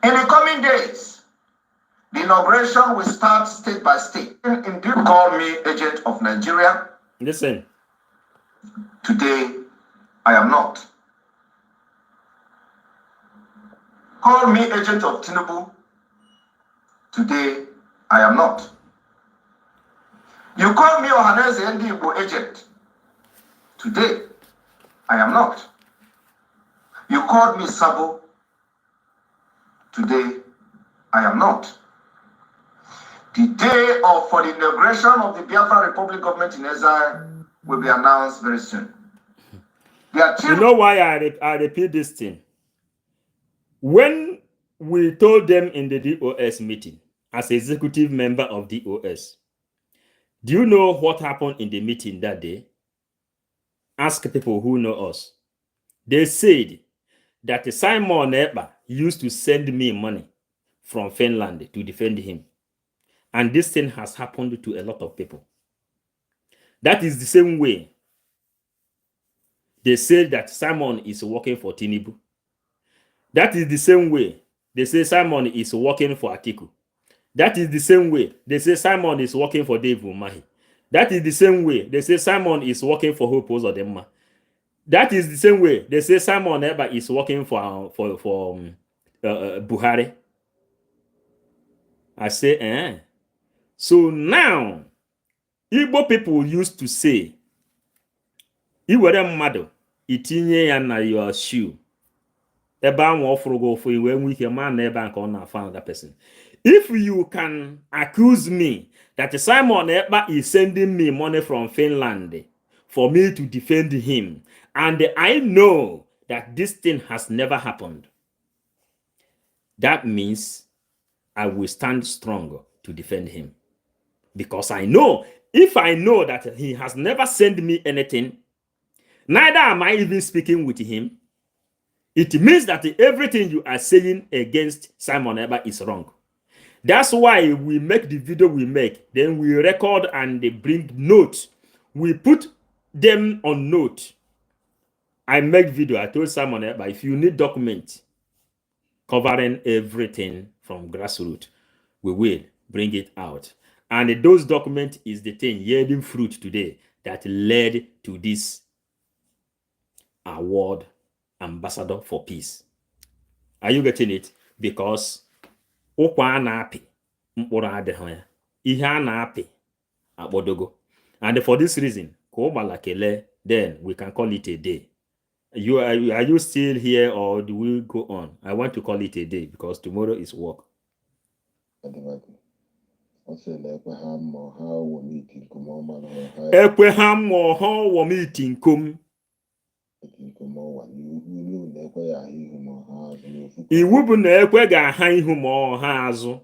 In the coming days, the inauguration will start state by state. Indeed, call me agent of Nigeria. Listen. Today, I am not. Call me agent of Tinubu. Today, I am not. You call me Ohaneze Ndigbo agent. Today, I am not. You called me Sabo. Today, I am not. The day for the inauguration of the Biafra Republic government in exile will be announced very soon. You know why I repeat this thing? When we told them in the DOS meeting, as executive member of DOS, do you know what happened in the meeting that day? Ask people who know us. They said that Simon Ekpa used to send me money from Finland to defend him. And this thing has happened to a lot of people. That is the same way they say that Simon is working for Tinubu. That is the same way they say Simon is working for Atiku. That is the same way they say Simon is working for Dave Umahi. That is the same way they say Simon is working for Hope Uzodimma. That is the same way they say Simon Ekpa is working for Buhari. I say, So now, Igbo people used to say, iwere mmadụ itinye ya na your shoe. Ebe anwa ofrugo for iwe nwe ike ma na ebe anka ọ na-afa another person. If you can accuse me that Simon Ekpa is sending me money from Finland for me to defend him, and I know that this thing has never happened, that means I will stand strong to defend him. Because I know, if I know that he has never sent me anything, neither am I even speaking with him, it means that everything you are saying against Simon Ekpa is wrong. That's why we make the video we make, then we record and they bring notes. We put them on note. I make video, I told Simon Ekpa, if you need document covering everything from grassroots, we will bring it out. And those documents is the thing yielding fruit today that led to this award, Ambassador for Peace. Are you getting it? Because ụkwa na-apị mkpụrụ adịghị ya, ihe a na-apị akpọdogo. And for this reason, ka ụgbala kelee, then we can call it a day. Are you still here or do we go on? I want to call it a day because tomorrow is work. Ekwe ha mmụọ ha ọwọm iti nkom. Iwu bụ na ekwe ga-aha ihu ma ọ ha azụ.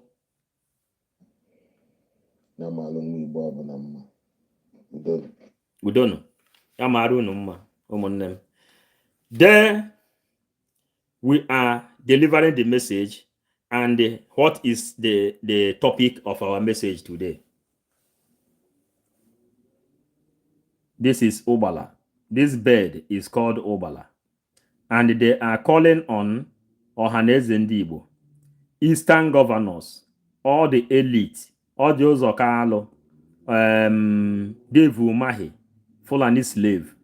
Udonu. Ya mara unu mma, ụmụnne m. There we are delivering the message, and what is the topic of our message today? This is Obala. This bird is called Obala. And they are calling on Ohaneze Ndigbo, Eastern governors, all the elite, all those Okalo, Dave Umahi, Fulani slave,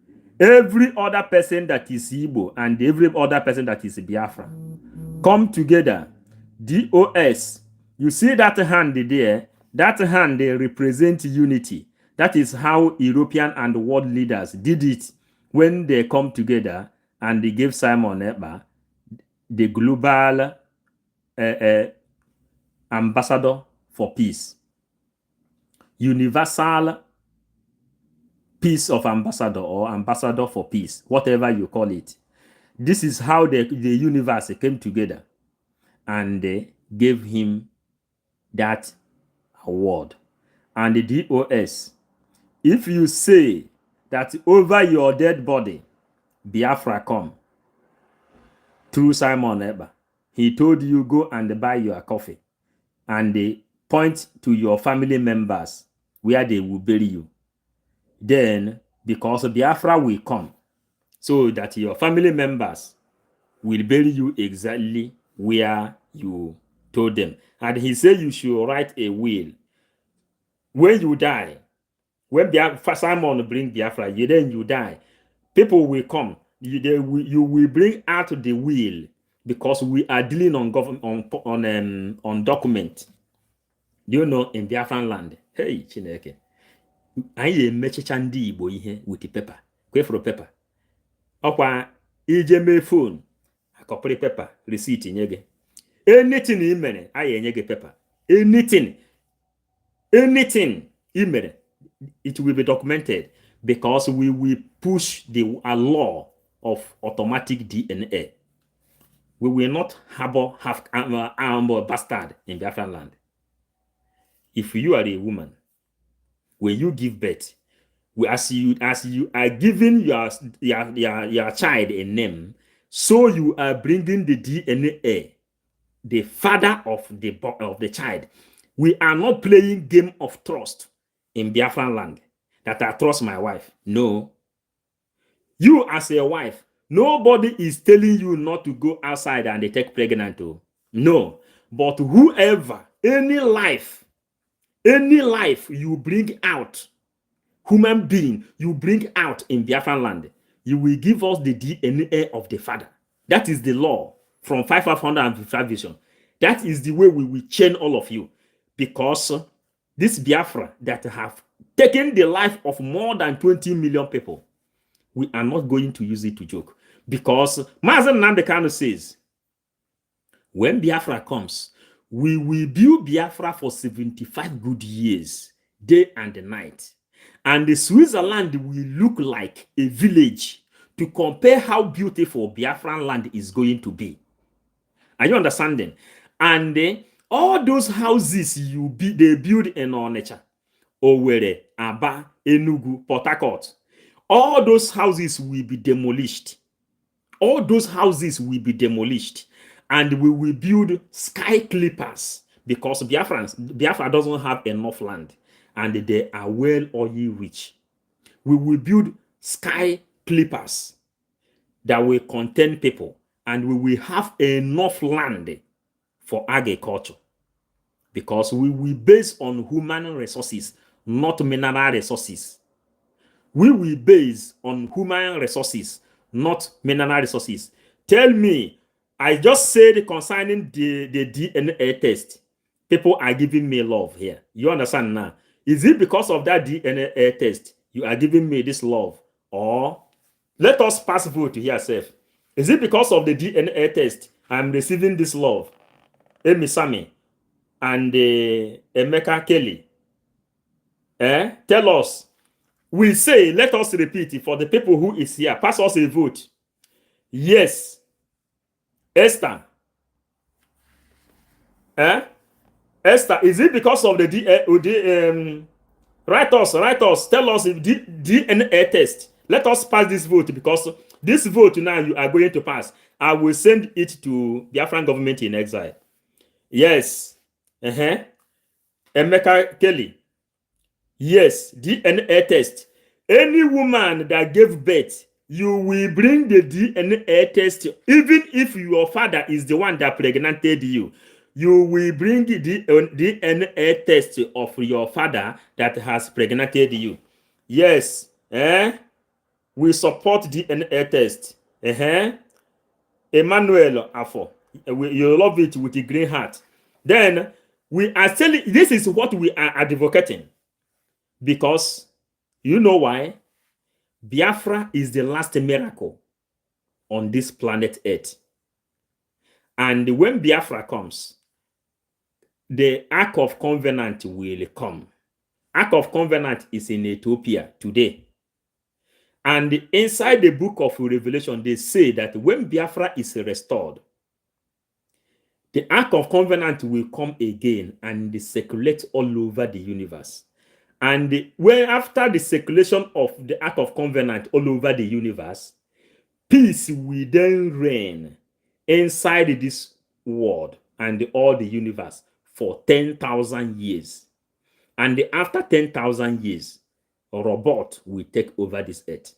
every other person that is Igbo and every other person that is Biafra, come together. DOS, you see that hand there? That hand they represent unity. That is how European and world leaders did it when they come together and they gave Simon Ekpa the global ambassador for peace. Universal peace of ambassador or ambassador for peace, whatever you call it. This is how the universe came together and they gave him that award. And the DOS, if you say that over your dead body, Biafra come through Simon Ekpa, he told you go and buy your coffee and point to your family members where they will bury you. Then, because Biafra will come, so that your family members will bury you exactly where you told them. And he said you should write a will. When you die, when Simon bring Biafra, then you die, people will come. You will bring out the will, because we are dealing on document. Do you know in Biafran land? Hey, Chineke. Anyị emechicha ndị Igbo ihe with the paper. Kwefuru paper. Ọkwa ije mee phone, akọpịrị paper, receipt nye gị. Anything i mere, anyị enye gị paper. Anything i mere, it will be documented, because we will push a law of automatic DNA. We will not harbor bastard in Biafran land. If you are a woman, when you give birth, as you are giving your child a name, so you are bringing the DNA, the father of the child. We are not playing game of trust in Biafran land, that I trust my wife. No. You as a wife, nobody is telling you not to go outside and they take pregnant. No. But whoever, any life you bring out, human being you bring out in Biafran land, you will give us the DNA of the father. That is the law from 555 vision. That is the way we will chain all of you. Because this Biafra that have taken the life of more than 20 million people, we are not going to use it to joke. Because Mazen Nandekano says, when Biafra comes, we will build Biafra for 75 good years, day and night. And the Switzerland will look like a village, to compare how beautiful Biafran land is going to be. Are you understanding? And all those houses they build in Onitsha, Owerri, Aba, Enugu, Port Harcourt, all those houses will be demolished. All those houses will be demolished, and we will build sky clippers, because Biafra doesn't have enough land, and they are well oil rich. We will build sky clippers that will contain people, and we will have enough land for agriculture, because we will base on human resources, not mineral resources. We will base on human resources, not mineral resources. Tell me, I just said concerning the DNA test, people are giving me love here. You understand now? Is it because of that DNA test you are giving me this love? Or let us pass vote here, Seth. Is it because of the DNA test I'm receiving this love? Amy Sami and Emeka Kelly. Tell us. We say, let us repeat it for the people who is here. Pass us a vote. Yes. Esther. Esther, is it because of the write us, tell us if DNA test. Let us pass this vote, because this vote now you are going to pass. I will send it to Biafran government in exile. Yes. Emeka Kelly. Yes, DNA test. Any woman that gave birth, you will bring the DNA test. Even if your father is the one that pregnanted you, you will bring the DNA test of your father that has pregnanted you. Yes, we support DNA test. Emmanuel Afo, you love it with a green heart. Then we are telling, this is what we are advocating, because you know why? Biafra is the last miracle on this planet Earth. And when Biafra comes, the Ark of Covenant will come. Ark of Covenant is in Ethiopia today. And inside the book of Revelation, they say that when Biafra is restored, the Ark of Covenant will come again and circulate all over the universe. And when after the circulation of the Ark of Covenant all over the universe, peace will then reign inside this world and all the universe for 10,000 years. And after 10,000 years, a robot will take over this earth.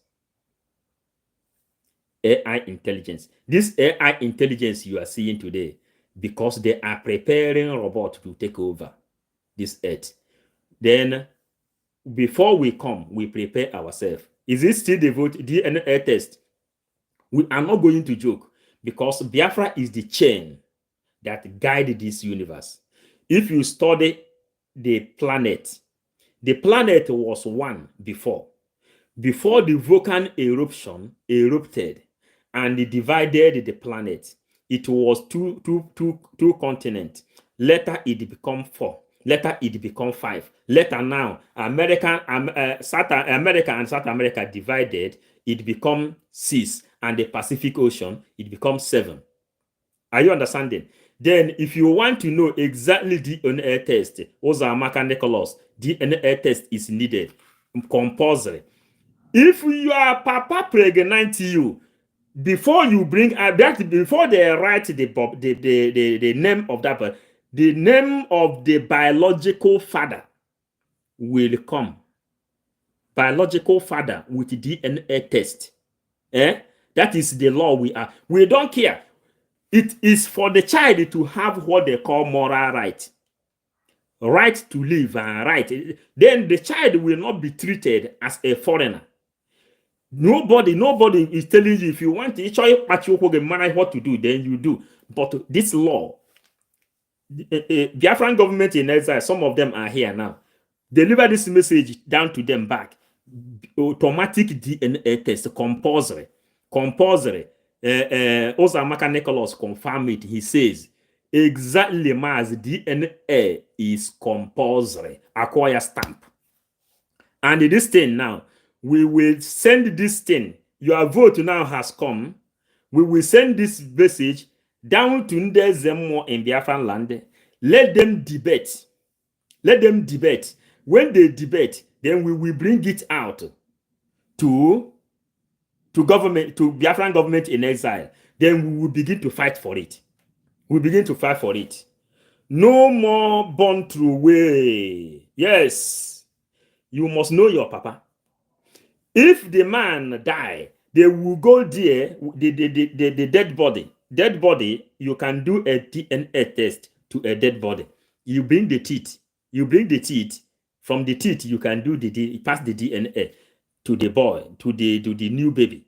AI intelligence. This AI intelligence you are seeing today, because they are preparing robot to take over this earth. Then, before we come, we prepare ourselves. Is it still the vote DNA test? We are not going to joke, because Biafra is the chain that guides this universe. If you study the planet was one before. Before the volcano eruption erupted and divided the planet, it was two continents. Later it become 4. Later it become 5. Later now, America and South America divided. It become 6, and the Pacific Ocean it becomes 7. Are you understanding? Then, if you want to know exactly DNA test, Ozamaka Nicholas, DNA test is needed, compulsory. If your papa pregnant you, before you bring before they write the name of that, the name of the biological father will come. Biological father with DNA test. That is the law we don't care. It is for the child to have what they call moral right. Right to live and right. Then the child will not be treated as a foreigner. Nobody is telling you if you want to manage what to do, then you do. But this law, Biafran government in exile, some of them are here now. Deliver this message down to them back. Automatic DNA test, compulsory. Ozamaka Nicholas confirmed it. He says, exactly as DNA is compulsory. Acquire stamp. And this thing now, we will send this thing. Your vote now has come. We will send this message down to Ndezemo in Biafran land. Let them debate. Let them debate. When they debate, then we will bring it out to government, to Biafran government in exile. Then we will begin to fight for it. We begin to fight for it. No more born through way. Yes, you must know your papa. If the man die, they will go there, the dead body. Dead body, you can do a DNA test to a dead body. You bring the teeth. You bring the teeth. From the teeth, you can do pass the DNA to the boy, to the new baby.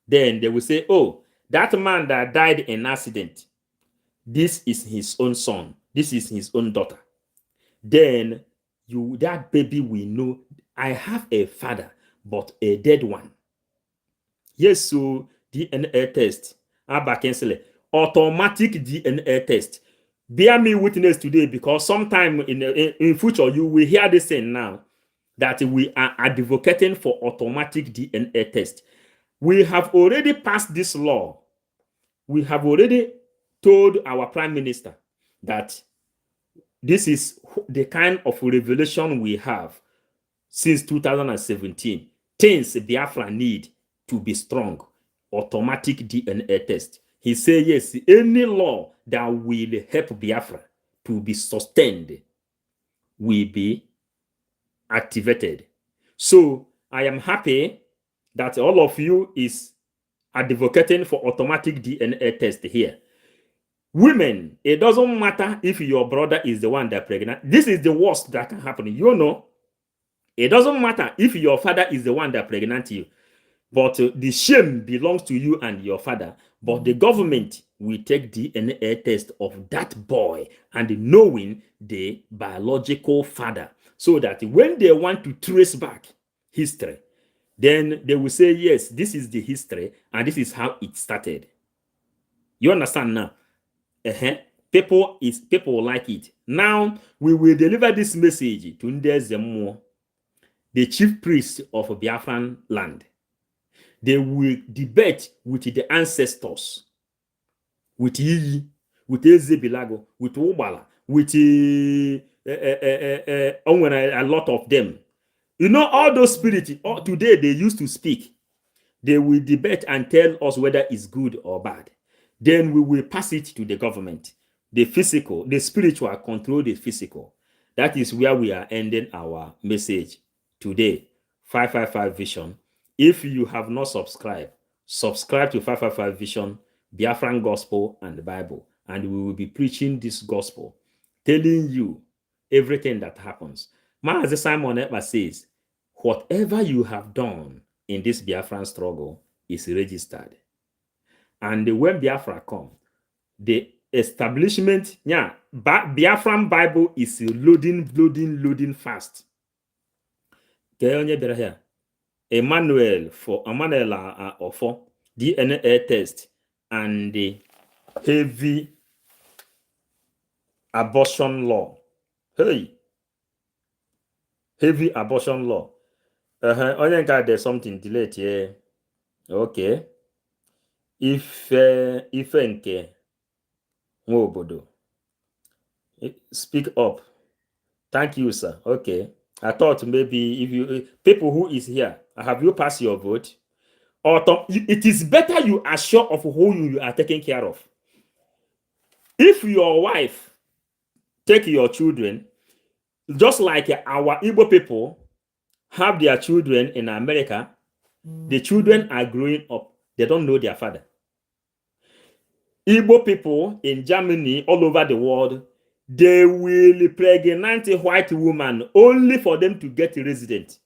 Then they will say, oh, that man that died in an accident, this is his own son. This is his own daughter. Then that baby will know, I have a father, but a dead one. Yes, so DNA test. Automatic DNA test. Bear me witness today, because sometime in future you will hear this thing now, that we are advocating for automatic DNA test. We have already passed this law. We have already told our prime minister that this is the kind of revelation we have since 2017. Things Biafra need to be strong. Automatic DNA test. He said, yes, any law that will help Biafra to be sustained will be activated. So I am happy that all of you is advocating for automatic DNA test here. Women, it doesn't matter if your brother is the one that pregnant. This is the worst that can happen. You know, it doesn't matter if your father is the one that pregnant you. But the shame belongs to you and your father. But the government will take DNA test of that boy and knowing the biological father, so that when they want to trace back history, then they will say, yes, this is the history and this is how it started. You understand now? People like it. Now we will deliver this message to Ndezemo, the chief priest of Biafran land. They will debate with the ancestors, with Iyi, with Ezebilago, with Ugbana, with a lot of them. You know, all those spirits, today they used to speak. They will debate and tell us whether it's good or bad. Then we will pass it to the government. The physical, the spiritual control the physical. That is where we are ending our message today. 555 Vision. If you have not subscribed, subscribe to 555 Vision, Biafran Gospel and the Bible. And we will be preaching this gospel, telling you everything that happens. Master Simon Ekpa says, whatever you have done in this Biafran struggle is registered. And when Biafra come, the establishment, Biafran Bible is loading fast. Here. Emmanuel Ofo, DNA test, and the heavy abortion law. Hey, heavy abortion law. Only got there's something delayed here. Okay. If nke Nwobodo, speak up. Thank you, sir. Okay. I thought maybe if you people who is here, have you passed your vote? Or it is better you are sure of who you are taking care of. If your wife take your children, just like our Igbo people have their children in America, the children are growing up. They don't know their father. Igbo people in Germany, all over the world, they will pregnant a white woman only for them to get a resident.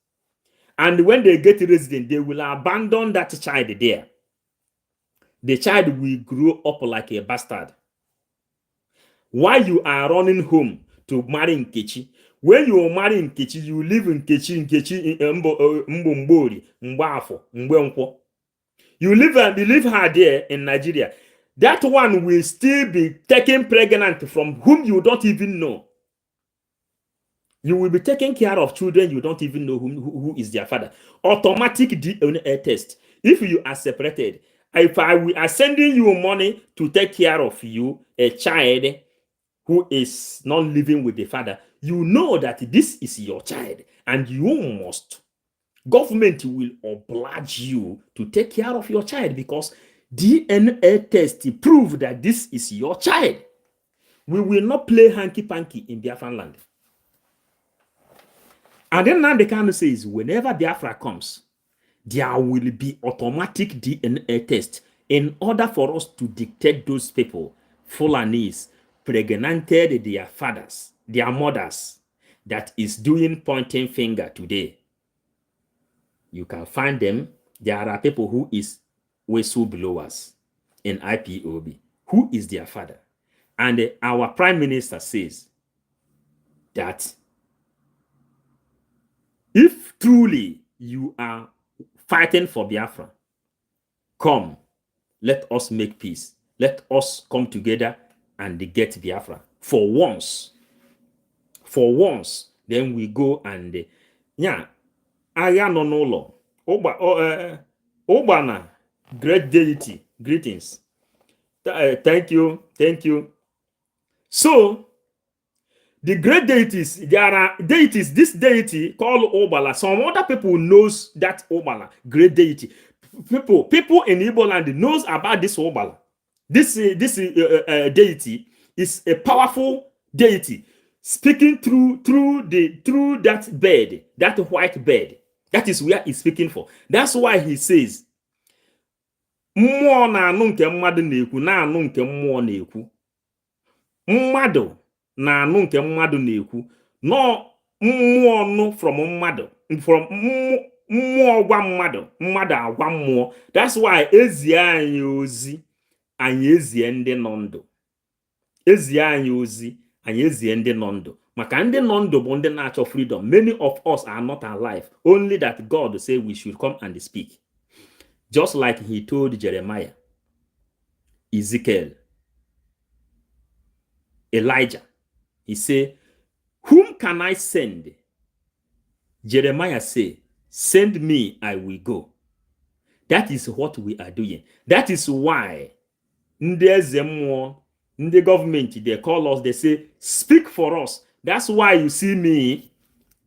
And when they get a resident, they will abandon that child there. The child will grow up like a bastard. While you are running home to marry Nkechi, when you marry Nkechi, you live in Nkechi, Mbombori, Mbafo, Mbwenkwo. You leave her there in Nigeria. That one will still be taken pregnant from whom you don't even know. You will be taking care of children you don't even know who is their father. Automatic DNA test. If you are separated, if we are sending you money to take care of you, a child who is not living with the father, you know that this is your child and you must. Government will oblige you to take care of your child because DNA test prove that this is your child. We will not play hanky-panky in Biafran land. And then Nandekano says, whenever Biafra comes, there will be automatic DNA test in order for us to dictate those people, Fulanis, pregnanted their fathers, their mothers, that is doing pointing finger today. You can find them. There are people who is whistleblowers in IPOB. Who is their father? And our prime minister says that if truly you are fighting for Biafra, come, let us make peace. Let us come together and get Biafra. For once, then we go and agha no n'ụlọ. Ugbana, great deity, greetings. Thank you. So, the great deities, there are deities, this deity called Ugbala. Some other people knows that Ugbala, great deity. People in Igbo land knows about this Ugbala. This deity is a powerful deity, speaking through that bird, that white bird. That is where he's speaking for. That's why he says, mmụọ na-anụ nke mmadụ na-ekwu, na-anụ nke mmụọ na-ekwu. Mmadụ na-anụ nke mmadụ na-ekwu. No mmụọ nụ from mmadụ. From mmụọ gwa mmadụ, mmadụ agwa mmụọ. That's why ezie anyị ozi, anyị ezie ndị nọ ndụ. Ezie anyị ozi, anyị ezie ndị nọ ndụ. Maka ndị nọ ndụ bụ ndị na-achọ freedom. Many of us are not alive. Only that God say we should come and speak. Just like he told Jeremiah, Ezekiel, Elijah. He said, whom can I send? Jeremiah said, send me, I will go. That is what we are doing. That is why the government, they call us, they say, speak for us. That's why you see me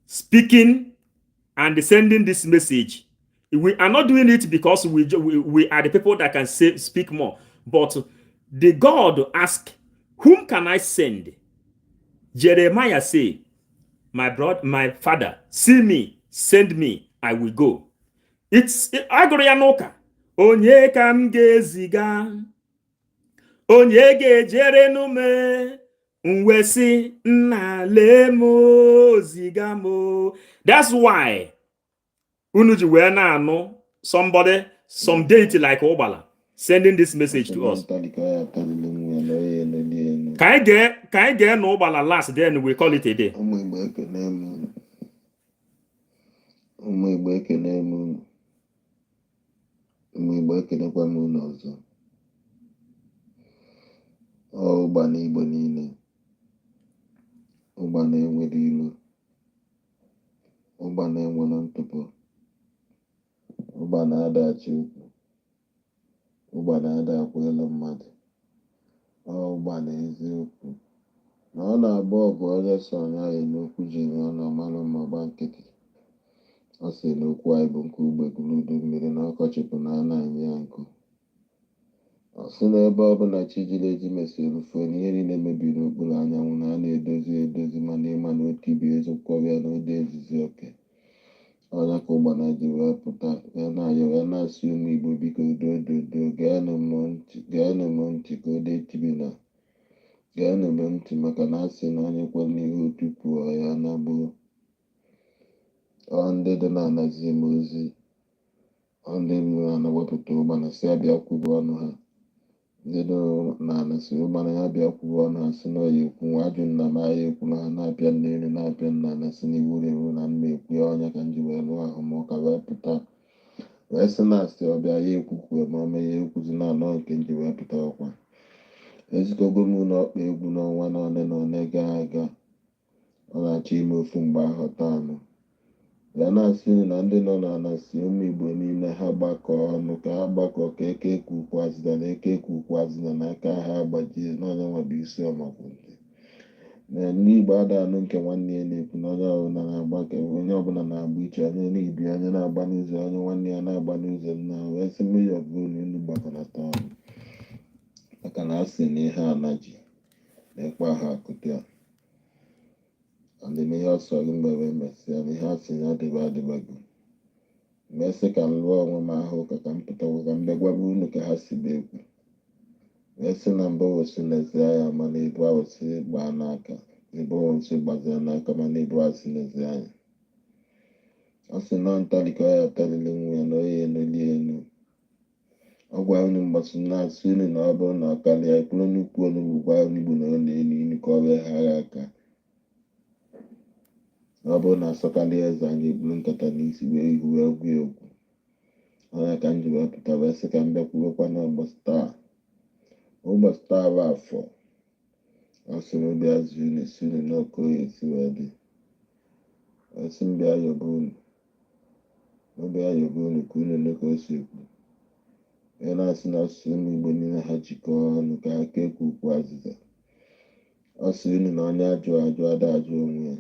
speaking and sending this message. We are not doing it because we are the people that can speak more. But the God asked Whom can I send? Jeremiah say, my father, see me, send me, I will go. Agụrụ ya n'ụka. Onye ka m ga-eziga? Onye ga-ejere nume? Mwesi nna lee m ziga m. That's why unu ji wee na-anụ some deity like Ugbala sending this message to us. Ka anyị gee na Ugbala last, then we call it a day. Ụmụ Igbo ekene m unu. Ụmụ Igbo ekenekwa m unu ọzọ. Ụgbana Igbo niile. Ụgbana enwere ilu. Ụgbana enwere ntụpọ. Ụgbana adachi ukwu. Ụgbana ada akwụela mmadụ. Ụgbana eziokwu. Na ọ na-agba ọgụ onye so anya anyị n'okwu jiri ọnụ ọmalụ ma ọgba nkịtị. Ọ sị n'okwu anyị bụ nke ugbegulu udu mmiri na ọkọchị bụ na a na-anyị ya nkụ. Ọ sị na ebe ọbụla chi jiri eji mesịrị rufuo na ihe niile mebiri n'okpuru anyanwụ na a na-edozi mana ịma na otu ibe ezokwọrịa na ode ezizi oke. Ọnya ka Ụgbana ji wee pụta ya na-asị ụmụ Igbo biko dododo geenụ m ntị ka ode tibina. Geenụ m ntị maka na asị na onye kwere n'ihu otu pụọ ya na gboo. Ndị dị na-anazi m ozi. Ndị na-wepụta Ụgbana si abịa kwubu ọnụ ha. Ndị dị na-anasị Ụgbana ya bịa kwubu ọnụ ha si na ọya ekwu nwa ajụ nna m aya ekwu na ha na-apịa n'elu na-apịa nna anasị n'iwuru ewu na mma ekwu ya. Ọnya ka m ji wee lụọ ahụ ma ọ ka wee pụta wee sị na asị ọbịa ya ekwukwue ma ọ mee ya ekwuzi na anọ nke m ji wee pụta ọkwa. Ezikogo m n'ọkpa egwu n'ọnwa na one gaa aga. Ọ na-achọ ime ofu mgbe ahụ taanụ. Ya na-asị na ndị nọ na-anasị ụmụ Igbo niile ha gbakọọ ọnụ ka ha gbakọọ ka eke ekwu ukwu azịza na eke ekwu ukwu azịza na aka ha agbajie n'onye nwebe isi ọmakwụnte. Na ndị Igbo ada anụ nke nwanne ya na-ekwu na onye ọbụla na-agba iche onye na-ebi onye na-agba n'ụzọ onye nwanne ya na-agba n'ụzọ nna wee sị mmiri ọbụla unu gbakọnata ọnụ. Maka na asị na ihe ana ji na-ekpe ha akụta ya. Ihe ọsọ gị mgbe wee mesịa na ihe asị na adịbago. Mesị ka m lụọ onwe m ahụ ka m pụtawa ka m bịa gwaba unu ka ha si bụ ekwu. Mesị na mbụ wosi n'ezi anya mana ebu awosi gbaa n'aka. Ebu awosi gbazia n'aka mana ebu asị n'ezi anya. Ọ sị na ntalikọ ya atalili nwa ya na oye enoli enu. Ọ gwa unu mgbasị na-asị unu na ọ bụrụ na ọ karịa ikpụrụ nnukwu onugbu gwa unu Igbo na ọ na-enu inu ka ọ wee ghara aka. Ọ bụrụ na asọkarị eze anyị eburu nkata n'isi wee ihu wee gwu ya okwu. Ọnya ka m ji wee pụta wee sị ka m bịakwuwekwa n'ụbọchị taa. Ụbọchị taa bụ Afọ. Ọ sị na obi azụ unu esi unu n'Okoye esi wee dị. Ọ sị m bịa yọba unu. Obi ayọba unu ka unu nụ ka o si ekwu. Ya na-asị na asụsụ ụmụ Igbo niile ha jikọọ ọnụ ka aka ekwu ukwu azịza. Ọ sị unu na onye ajụ ada ajụ onwe ya.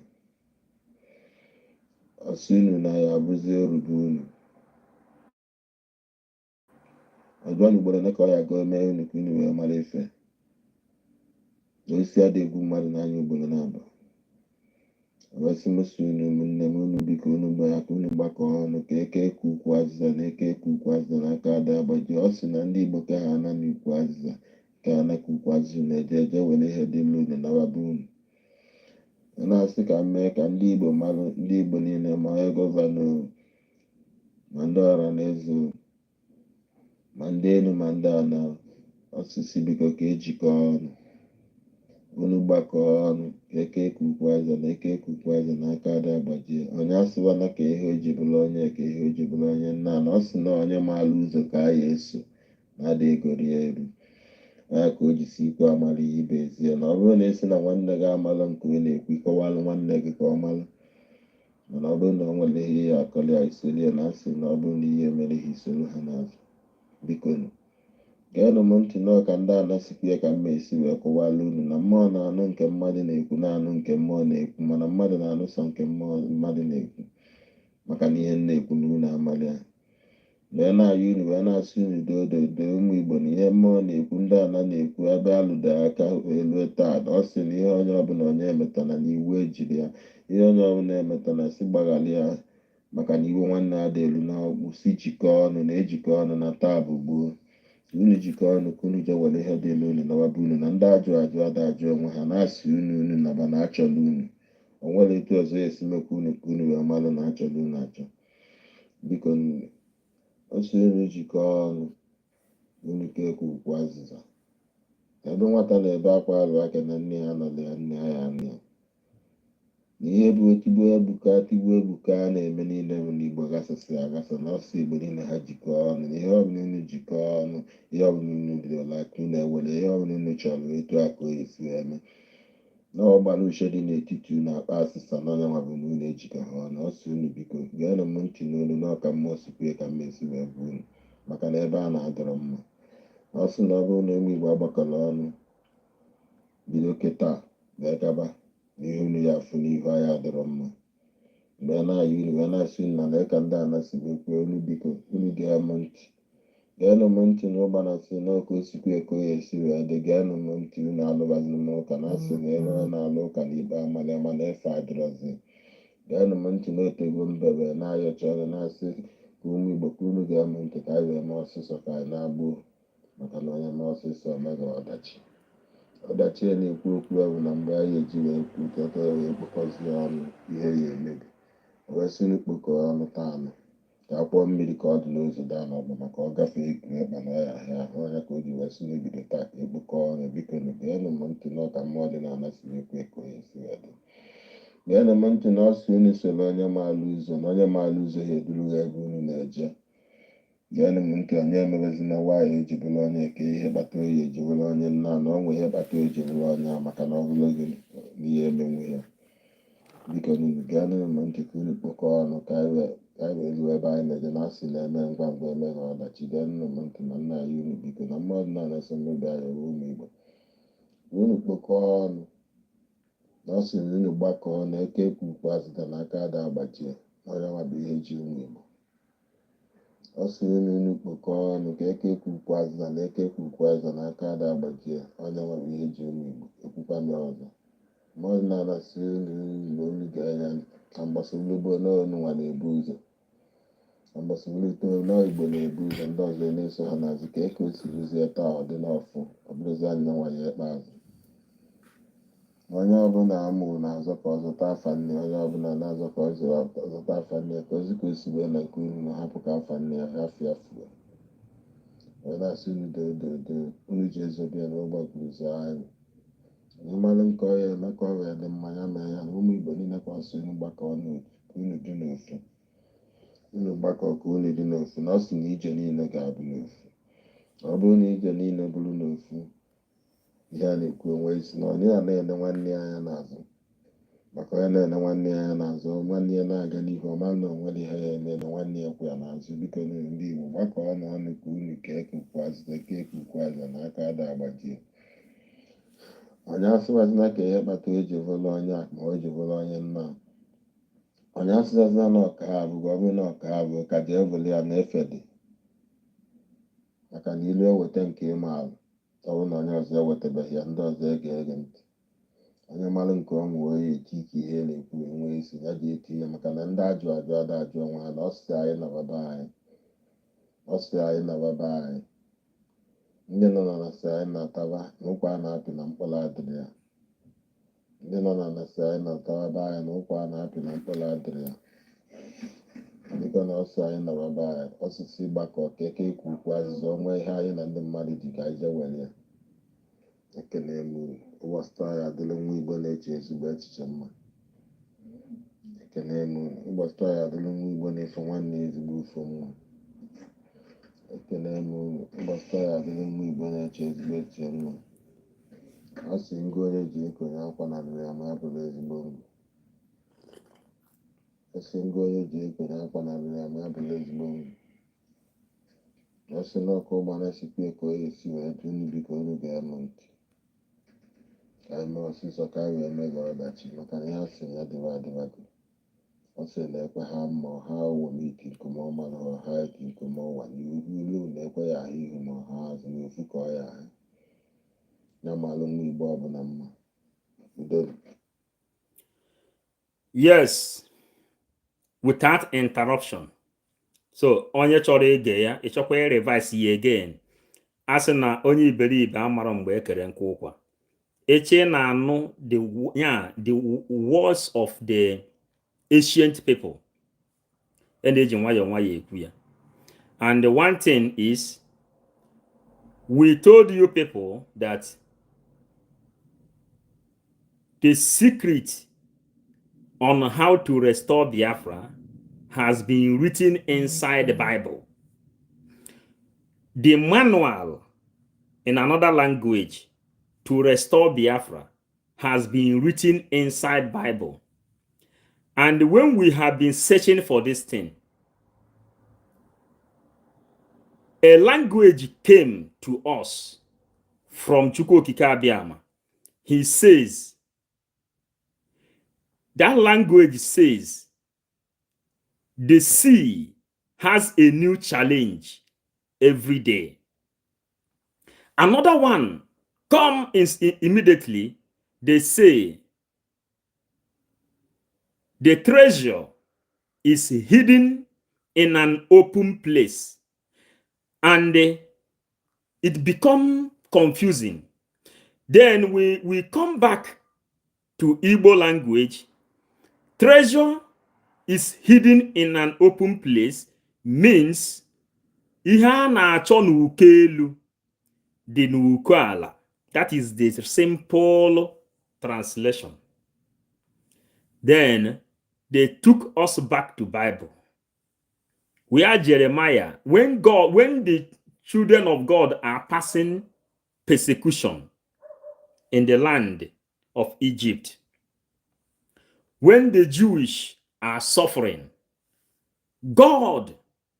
Ọ sị unu na ya abụzi orube unu. Ọjọọ na Igbo na ka ọ ya gọọ mee unu ka unu wee mara ife. Na osi adị egwu mmadụ n'anya obodo na-aba. Ọbasị m sị unu ụmụnne m unu biko unu gbaa ka unu gbakọọ ọnụ ka eke ekwu ukwu azịza na eke ekwu ukwu azịza na aka ada agbaji. Ọ sị na ndị Igbo ka ha ana n'ukwu azịza ka ha naka ukwu azịza na-eje were ihe dị mma unu nawaba unu. Na-asị ka m mee ka ndị Igbo mara ndị Igbo niile ma onye gọvanọ ma ndị ọra na eze ma ndị elu ma ndị ana osisi biko ka ejikọọ ọnụ. Unu gbakọọ ọnụ ka eke ekwu ukwu azịza na eke ekwu ukwu azịza na aka ada agbajie. Onye asịwana ka ihe o ji bụrụ onye ka ihe o ji bụrụ onye nna na ọ sị na onye maara ụzọ ka a ya eso na-ada egori ya eru. Onye ka o jisi ikwe amara ihe ibe ezie na ọ bụrụ na esi na nwanne gị amalụ nke ị na-ekwu ịkọwalụ nwanne gị ka ọ malụ. Mana ọ bụrụ na o nwere ihe ya akọrọ ya isoro ya na asị na ọ bụrụ na ihe mere ha isoro ha n'azụ. Biko geenụ m ntị nọọ ka ndị anasikwu ya ka mma esi wee kọwalụ unu na mmụọ na-anụ nke mmadụ na-ekwu na-anụ nke mmụọ na-ekwu mana mmadụ na-anụ sọ nke mmụọ mmadụ na-ekwu. Maka na ihe na-ekwu na unu amalị ya. wee na-ayọ unu wee na-asị unu doo ụmụ Igbo na ihe mmụọ na-ekwu ndị ana na-ekwu ebe alụdo aka elu taa. Ọ sị na ihe onye ọbụla onye emetana na iwu ejiri ya, ihe onye ọbụla emetana si gbaghara ya, maka na iwe nwanne ada elu na ọkpụ si jikọọ ọnụ na-ejikọ ọnụ na taa bụ gboo. Unu jikọọ ọnụ ka unu jee were ihe dị elu unu nawaba unu na ndị ajụ ada ajụ onwe ha na-asị unu naba na achọla unu. O nwere etu ọzọ esi mekwa unu ka unu wee malụ na achọla unu achọ. Biko osi unu jikọọ ọnụ unu ka ekwukwu azịza. Ebe nwata na-ebe akwa arụ aka na nne ya nọrọ ya nne ya anụ ya. Na ihe bụ tigbuo ebuka a na-eme niile bụ n'Igbo gasasịrị agasị na ọsọ Igbo niile ha jikọọ ọnụ na ihe ọbụla unu jikọọ ọnụ, ihe ọbụla unu dịrịla ka unu ewere ihe ọbụla unu chọrọ etu aka o esi eme. Na ọgbara uche dị n'etiti unu akpa asịsa na onye nwabụ na unu ejikọ ha ọnụ. Ọsọ unu biko geenụ m ntị n'olu n'ọka mmụọ sikwe ka m esi wee bụ unu, maka na ebe a na-adọrọ mma. Ọ sị na ọ bụrụ na ụmụ Igbo agbakọrọ ọnụ bido kịta wee gaba n'ihe unu ya afụ n'ihu anyị adọrọ mma. Mgbe a na-ayị unu wee na-asị unu na lee ka ndị anasị ekwe unu biko unu geenụ m ntị na Ugbana sị na ọka osikwu eko ya esi wee dị. Geenụ m ntị unu alụbaghị m ụka na asị na elu na-alụ ụka na ikpe amali ama na efe adịrọzi. Geenụ m ntị na otego mbe wee na-ayọcha ọrụ na-asị ka ụmụ Igbo ka unu gee m ntị ka anyị wee mee ọsịsọ ka anyị na-agbụ, maka na onye mee ọsịsọ omega ọdachi a na-ekwu okwu bụ na mgbe anyị eji wee kwukọta wee kpokọzie ọnụ ihe ya emebi. O wee sị unu kpokọọ ọnụ taanụ ka akwụọ mmiri ka ọ dị n'ụzọ daa n'ọgba maka ọ gafee ekpa na ọya ahịa ahụ. Onye ka o ji wee sị n'ebido taa ka ekpokọọ ọnụ. Biko na geenụ m ntị na ọka mmụọ dị na-ana si ekwe eko ya esi wee dị. Geenụ m ntị na ọsị unu soro onye maala ụzọ na onye maala ụzọ ha edurughị ebe unu na-eje. Geenụ m ntị onye emebezina nwaanyị eji bụrụ onye ka ihe kpata oyi eji bụrụ onye nna na ọ nwe ihe kpata oyi eji bụrụ onye a maka na ọ bụrụ gị n'ihe emenwe ya. Biko unu geenụ m ntị ka unu kpokọọ ọnụ ka anyị wee ruo ebe anyị na-eje na asị na-eme ngwa ngwa eme ha ọdachi. Geenụ m ntị na nna anyị unu biko na mmadụ na-anasị mmebi anyị ọrụ ụmụ Igbo. Unu kpokọọ ọnụ na ọ sị na unu gbakọọ na eke kwukwu azịza na aka ada agbachie na onye nwa bụ ihe ji ụmụ Igbo. Ọ sị unu kpokọọ ọnụ ka eke kwukwu azịza na eke kwukwu azịza na aka ada agbachie onye nwa bụ ihe ji ụmụ Igbo. Ekwukwa m ọzọ. Mmadụ na-anasị unu na olu ga-anya ka mgbasawulugbo n'onu nwa na-ebu ụzọ, ka mgbasawulite n'Igbo na-ebu ụzọ ndị ọzọ na-eso ha n'azụ ka eke osirizie taa ọ dị n'ọfụ ọ bụrụzi anya nwanyị ikpeazụ. Onye ọbụla amụrụ na-azọ ka ọ zụta afa nne, onye ọbụla na-azọ ka ọ zụta afa nne ka ozi ka o si wee na nke unu na hapụ ka afa nne ya afịa fuo. Wee na-asị unu doo unu ji ezobịa na ụgbọguzo anyị mmalụ nke ọya emeka ọrịa dị mmanya mee ya na ụmụ Igbo niile kwasị unu gbakọ ọnụ ka unu dị n'ofu. Unu gbakọ ka unu dị n'ofu na ọ sị na ije niile ga-abụ n'ofu. Ọ bụrụ na ije niile bụrụ n'ofu, ihe a na-ekwu onwe isi na onye a na-ene nwanne ya anya n'azụ, maka onye na-ene nwanne ya anya n'azụ nwanne ya na-aga n'ihu ọma na onwere ihe ya eme na nwanne ya kwụ ya n'azụ. Biko na ndị Igbo gbakọ ọnụ ka unu ka ekwukwu azịza na aka ada agbajie. Onye asịwazina ka ihe kpata o ji bụrụ onye a ma o ji bụrụ onye nna. Onye asịwazina na ọka ha abụghị ọ bụrụ na ọka ha abụghị ka jee bụrụ ya na-efe dị, maka na ilu eweta nke ịma alụ ọ bụrụ na onye ọzọ ewetabeghị ya ndị ọzọ ege ntị. Onye marụ nke ọnwụ onye eti ike ihe na-ekwu enwe isi ya ji etinye maka na ndị ajụ ada ajụ onwe ha na ọsị anyị nababa anyị ndị nọ na nasị anyị na-ataba na ụkwa a na-apị na mkpụrụ adịrị ya. Ndị nọ na nasị anyị na-ataba anyị na ụkwa a na-apị na mkpụrụ adịrị ya. Dịka na ọsị anyị nababa anyị ọsịsị gbakọ ka eke kwukwu azịza onwe ihe anyị na ndị mmadụ ji ka anyị jee were ya. Ekene m unu. Ụbọchị taa ya adịrị nwa Igbo na-eche ezigbo echiche mma. Ekene m unu. Ụbọchị taa ya adịrị nwa Igbo na-efe nwanne ezigbo ofe mma. Ekene m unu. Ụbọchị taa ya adịrị nwa Igbo na-eche ezigbo echiche mma. A sị ngụ onye ji ekonye akwa na nri ya ma ya bụrụ ezigbo ngụ. A sị ngụ onye ji ekonye akwa na nri ya ma ya bụrụ ezigbo ngụ. Ọ sị na ọkụ Ugbana sikwa eko ya esi wee dị unu biko unu ga-eme ntị ka anyị mee ọsịsọ ka anyị wee mee ọdachi maka na ihe a sị ya dịba adịbago. Ọ Also, like how we can come on, man, or how can come on, you know, like where I hear him or has and if you call ya. Namalum, Bob and Yes, without interruption. So onye chọrọ ige ya ịchọkwa revise ya again. Asị na onye iberibe amara mgbe ekere nkwa ụkwa. Eche na anụ the words of the ancient people. And eji nwayọ nwayọ ekwu ya. And the one thing is, we told you people that the secret on how to restore Biafra has been written inside the Bible. The manual in another language to restore Biafra has been written inside Bible. And when we have been searching for this thing, a language came to us from Chukwokike Abiama. He says, that language says, the sea has a new challenge every day. Another one come immediately. They say the treasure is hidden in an open place, and it become confusing. Then we come back to Igbo language. Treasure is hidden in an open place means ihe a na-achọ n'uko elu dị n'uko ala. That is the simple translation. Then they took us back to Bible. We are Jeremiah. When the children of God are passing persecution in the land of Egypt, when the Jewish are suffering, God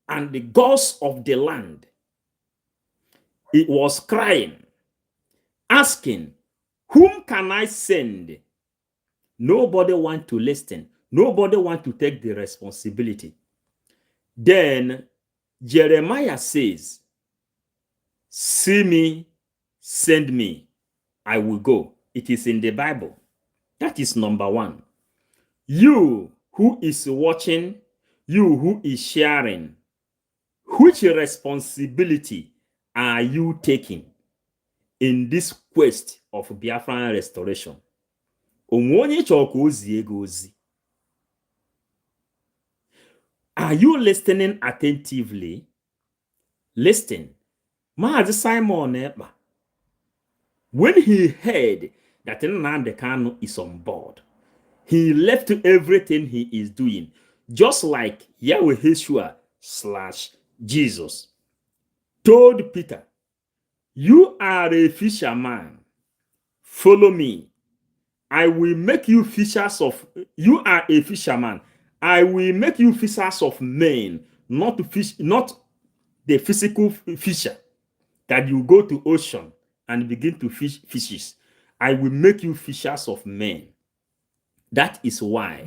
and the gods of the land, it was crying, asking, whom can I send? Nobody want to listen. Nobody want to take the responsibility. Then Jeremiah says, see me, send me, I will go. It is in the Bible. That is number one. You who is watching, you who is sharing, which responsibility are you taking in this quest of Biafran restoration? Are you listening attentively? Listen. Maazị Simon Ekpa, when he heard that Nnamdi Kanu is on board, he left everything he is doing, just like Yahweh Yeshua / Jesus told Peter, you are a fisherman. Follow me. I will make you fishers of, you are a fisherman. I will make you fishers of men, not the physical fisher that you go to ocean and begin to fish fishes. I will make you fishers of men. That is why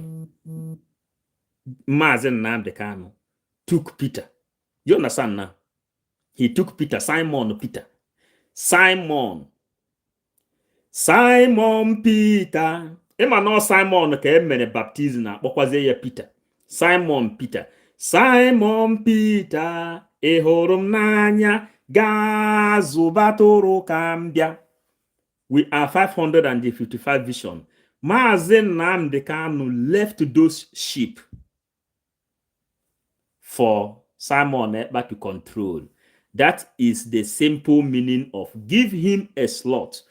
Mazen Nnamdi Kanu took Peter. You understand now? He took Peter, Simon Peter. Simon Peter. Ema no Simon ka emere baptism na akpọkwazie ya Peter. Simon Peter. Simon Peter, ị hụrụ m n'anya, gaa zụba atụrụ ka m bịa. We are 555 vision. Maazị Nnamdi Kanu left those sheep for Simon Ekpa to control. That is the simple meaning of give him a slot.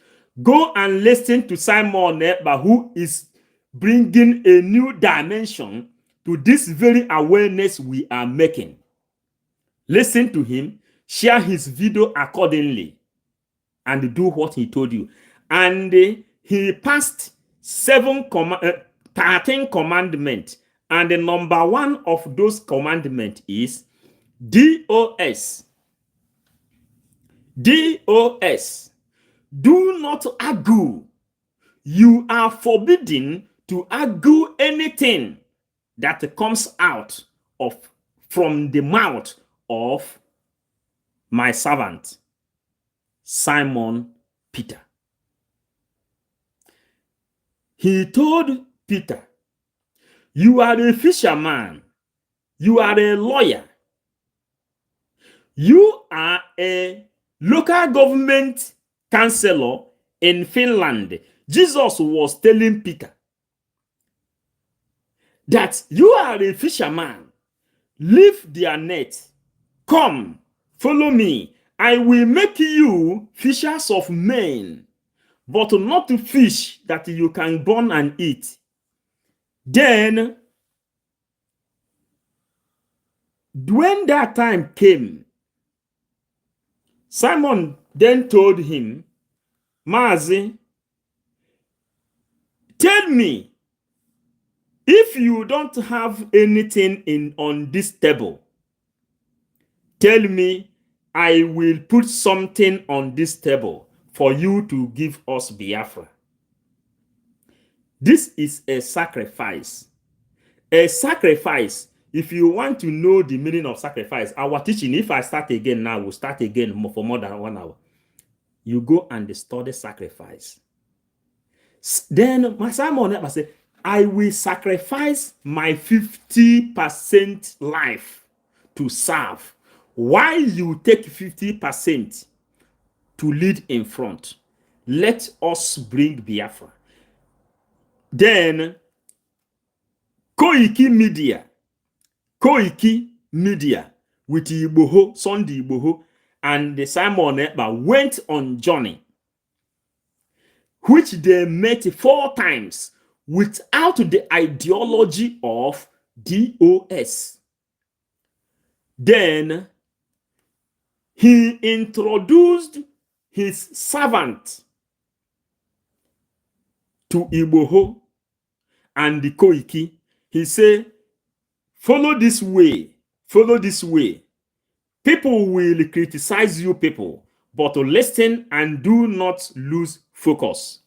Go and listen to Simon Ekpa, who is bringing a new dimension to this very awareness we are making. Listen to him, share his video accordingly, and do what he told you. And he passed 13 commandments. And the number one of those commandments is DOS. DOS. Do not argue. You are forbidden to argue anything that comes out from the mouth of my servant, Simon Peter. He told Peter, you are a fisherman, you are a lawyer, you are a local government councillor in Finland. Jesus was telling Peter that you are a fisherman. Leave their net. Come, follow me. I will make you fishers of men, but not to fish that you can burn and eat. Then, when that time came, Simon then told him, Mazi, tell me, if you don't have anything on this table, tell me, I will put something on this table for you to give us Biafra. This is a sacrifice. A sacrifice, if you want to know the meaning of sacrifice, our teaching, if I start again now, we'll start again for more than 1 hour. You go and study sacrifice. Then Simon said, I will sacrifice my 50% life to serve. Why you take 50% to lead in front? Let us bring Biafra. Then Koiki Media with Igboho, Sunday Igboho, and Simon Ekpa went on journey, which they met 4 times without the ideology of DOS. Then he introduced his servant to Igboho and the Koiki. He said, follow this way, follow this way. People will criticize you people, but listen and do not lose focus.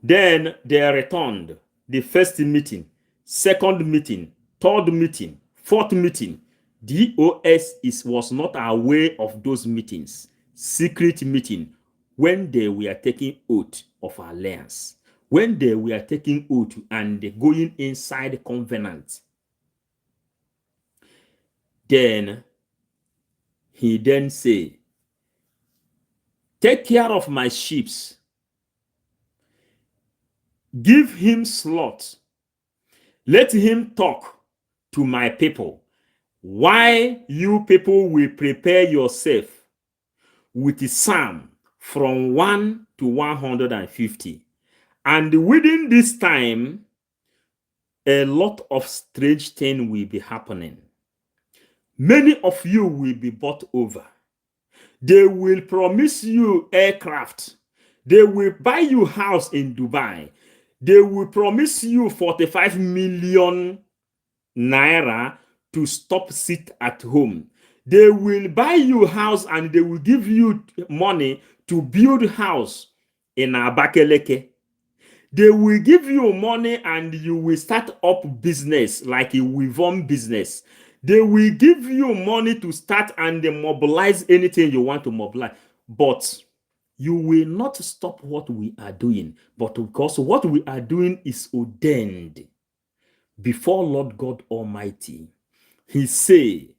Then they returned. The first meeting, second meeting, third meeting, fourth meeting. DOS was not aware of those meetings. Secret meeting, when they were taking oath of alliance, when they were taking oath and going inside the covenant. Then he then say, take care of my sheep. Give him slot. Let him talk to my people. Why you people will prepare yourself with the psalm from 1 to 150. And within this time, a lot of strange things will be happening. Many of you will be bought over. They will promise you aircraft. They will buy you house in Dubai. They will promise you 45 million naira to stop sit at home. They will buy you house and they will give you money to build house in Abakeleke. They will give you money and you will start up business like a Wivon business. They will give you money to start and mobilize anything you want to mobilize. But you will not stop what we are doing. But because what we are doing is ordained before Lord God Almighty. He say,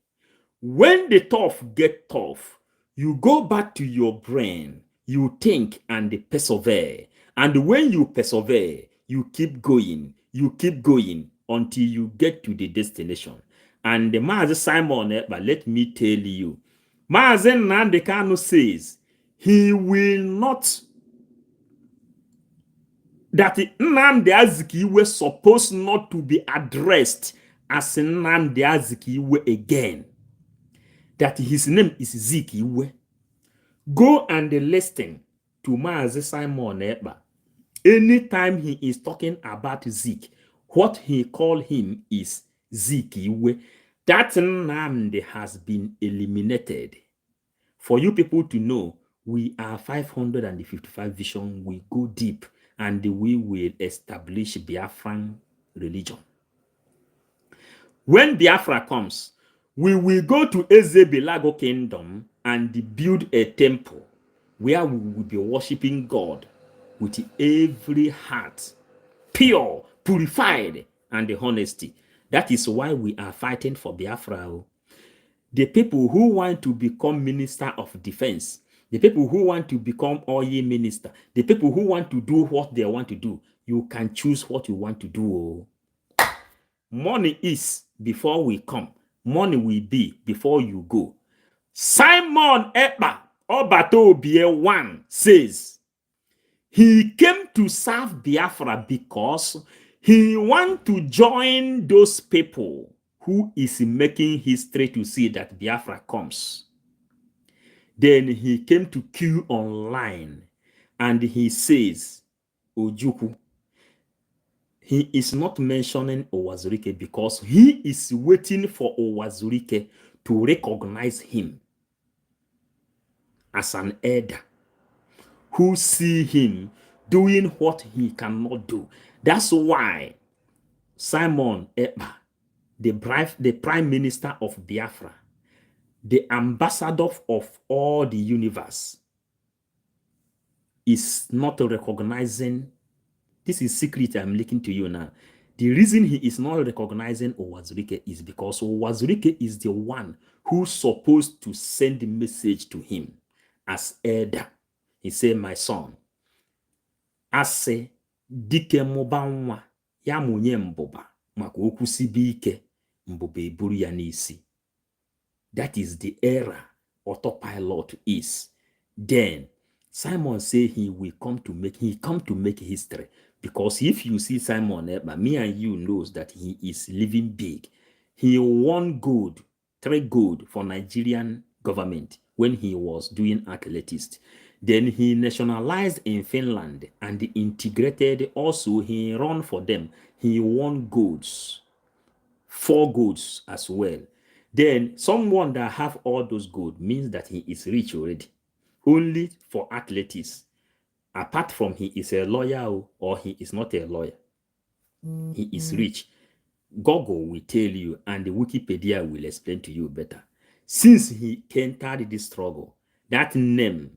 when the tough get tough, you go back to your brain, you think and persevere. And when you persevere, you keep going until you get to the destination. And the Mazi Simon Ekpa, let me tell you, Mazi Nnamdi Kanu says, he will not, that Nnamdi Azikiwe supposed not to be addressed as Nnamdi Azikiwe again. That his name is Zikiwe. Go and listen to Mazi Simon Ekpa. Anytime he is talking about Zik, what he call him is Zikiwe. That Nnamdi has been eliminated. For you people to know, we are 555 vision. We go deep and we will establish Biafran religion. When Biafra comes, we will go to Ezebelago kingdom and build a temple where we will be worshiping God with every heart, pure, purified, and honesty. That is why we are fighting for Biafra. The people who want to become minister of defense, the people who want to become oil minister, the people who want to do what they want to do, you can choose what you want to do. Money is before we come. Money will be before you go. Simon Ekpa Obatobie 1 says, he came to serve Biafra because he want to join those people who is making history to see that Biafra comes. Then he came to queue online and he says, Ojukwu, he is not mentioning Owazurike because he is waiting for Owazurike to recognize him as an elder who see him doing what he cannot do. That's why Simon Ekpa, the prime minister of Biafra, the ambassador of all the universe, is not recognizing. This is secret I'm leaking to you now. The reason he is not recognizing Owazurike is because Owazurike is the one who's supposed to send the message to him as elder. He said, my son, ase dike mụba nwa ya mụnye mbụba maka okwu sibe ike mbụba eburu ya n'isi. That is the era autopilot is. Then Simon said he come to make history. Because if you see Simon Ekpa, me and you knows that he is living big. He won gold, 3 gold for Nigerian government when he was doing athletics. Then he nationalized in Finland and integrated. Also, he ran for them. He won golds, 4 golds as well. Then someone that have all those gold means that he is rich already. Only for athletics. Apart from he is a lawyer or he is not a lawyer, he is rich. Google will tell you and the Wikipedia will explain to you better. Since he entered this struggle, that name,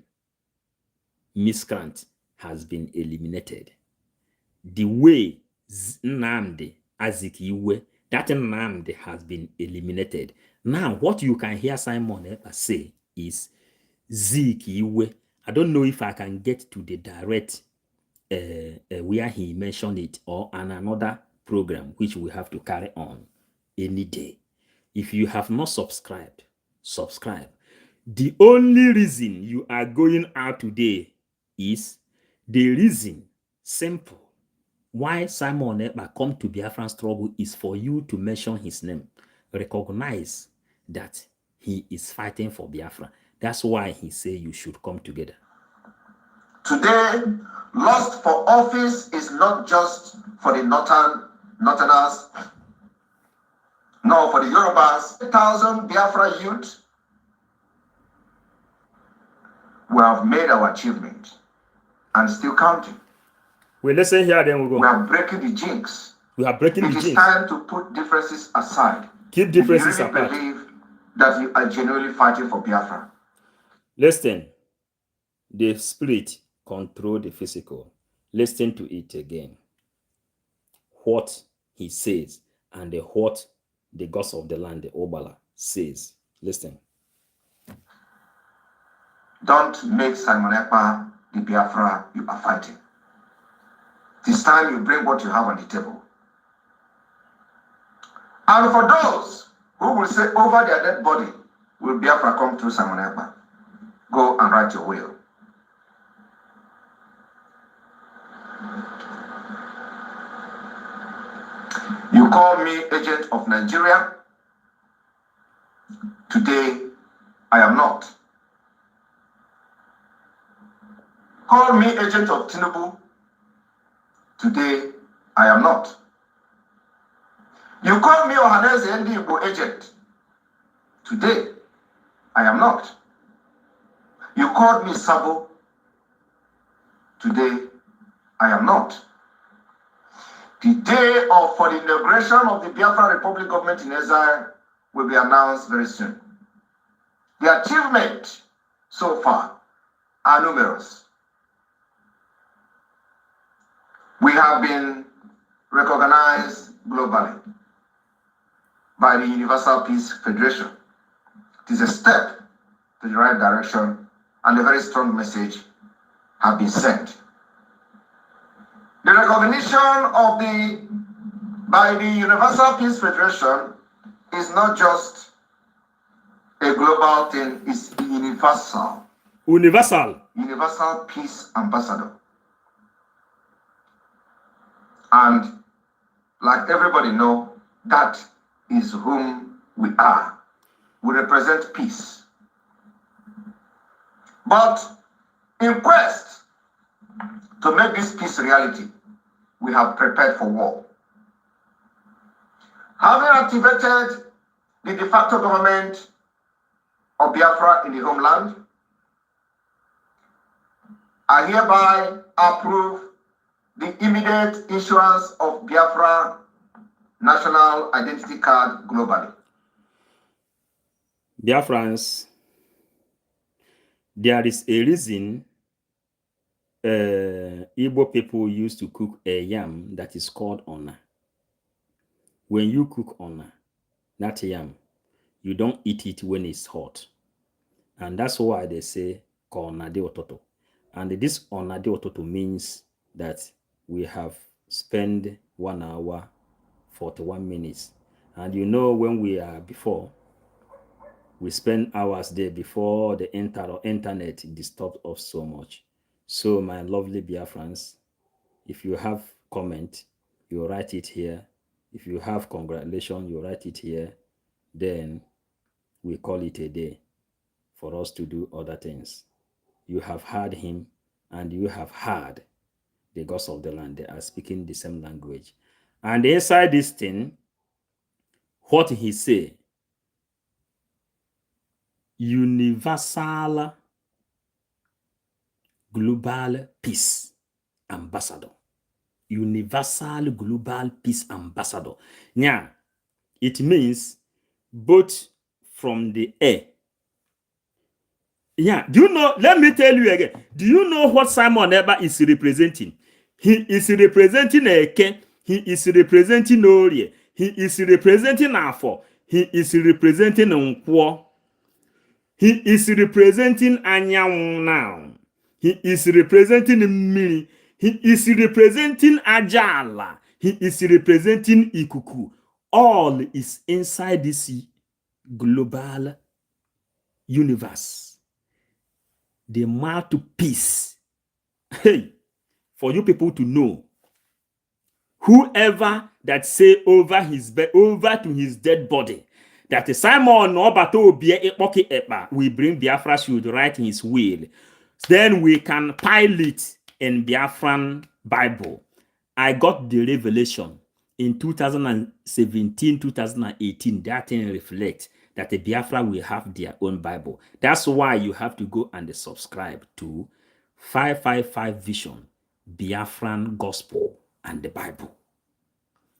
miscreant, has been eliminated. The way Nnamdi Azikiwe, that Nnamdi has been eliminated. Now, what you can hear Simon Ekpa say is Zikiwe. I don't know if I can get to the direct where he mentioned it or on another program which we have to carry on any day. If you have not subscribed, subscribe. The only reason you are going out today is the reason, simple, why Simon Ekpa come to Biafran struggle is for you to mention his name. Recognize that he is fighting for Biafra. That's why he say you should come together. Today, lust for office is not just for the Northerners, nor for the Yorubas. 1,000 Biafra youth, we have made our achievement and still counting. Well, listen here, then we go. We are breaking the jinx. We are breaking the jinx. It is time to put differences aside. Keep differences apart. You really believe that you are genuinely fighting for Biafra. Listen, the spirit control the physical. Listen to it again. What he says and what the gods of the land, the Obala, says. Listen. Don't make Simon Ekpa the Biafra you are fighting. This time you bring what you have on the table. And for those who will say over their dead body, will Biafra come through Simon Ekpa? Go and write your will. You call me agent of Nigeria. Today, I am not. Call me agent of Tinubu. Today, I am not. You call me Ohaneze Ndigbo agent. Today, I am not. You called me Sabo. Today, I am not. The day for the inauguration of the Biafra Republic government in exile will be announced very soon. The achievements so far are numerous. We have been recognized globally by the Universal Peace Federation. It is a step to the right direction, and a very strong message has been sent. The recognition by the Universal Peace Federation is not just a global thing, it's universal. Universal Peace Ambassador. And like everybody knows, that is whom we are. We represent peace. But in quest to make this peace reality, we have prepared for war. Having activated the de facto government of Biafra in the homeland, I hereby approve the immediate issuance of Biafra national identity card globally. Biafrans, there is a reason Igbo people used to cook a yam that is called ona. When you cook ona, that yam, you don't eat it when it's hot. And that's why they say ona de ototo. And this ona de ototo means that we have spent 1 hour, 41 minutes. And you know, when we are before, we spend hours there before the internet disturbed us so much. So my lovely Biafrans, if you have comment, you write it here. If you have congratulations, you write it here. Then we call it a day for us to do other things. You have heard him and you have heard the gods of the land. They are speaking the same language. And inside this thing, what he say, Universal Global Peace Ambassador. Universal Global Peace Ambassador. Now, it means both from the air. Yeah, do you know? Let me tell you again. Do you know what Simon Eber is representing? He is representing Eke. He is representing Orie. He is representing Afo. He is representing Nkwo. He is representing Anyanwụ now. He is representing Mmiri. He is representing Ajala. He is representing Ikuku. All is inside this global universe. The mouthpiece. Hey, for you people to know, whoever that say over to his dead body, that Simon Obato Ekpa we bring Biafra should write in his will. Then we can pilot in Biafran Bible. I got the revelation in 2017, 2018. That thing reflects that the Biafra will have their own Bible. That's why you have to go and subscribe to 555 Vision, Biafran Gospel, and the Bible.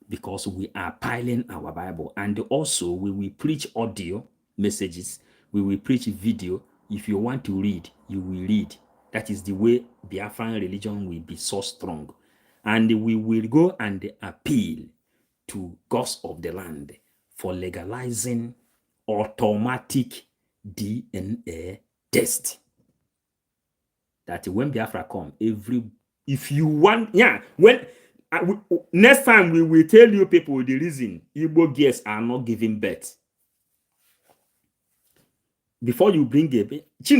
Because we are piling our Bible. And also we will preach audio messages. We will preach video. If you want to read, you will read. That is the way Biafran religion will be so strong. And we will go and appeal to gods of the land for legalizing automatic DNA test. That when Biafra come, if you want, next time we will tell you people the reason Igbo girls are not giving birth. Before you bring a baby, that's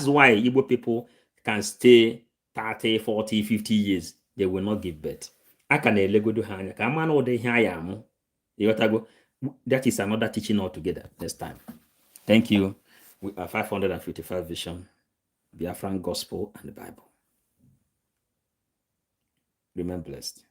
why Igbo people can stay 30, 40, 50 years. They will not give birth. That is another teaching altogether next time. Thank you. We are 555 Vision, Biafran Gospel, and the Bible. Remain blessed.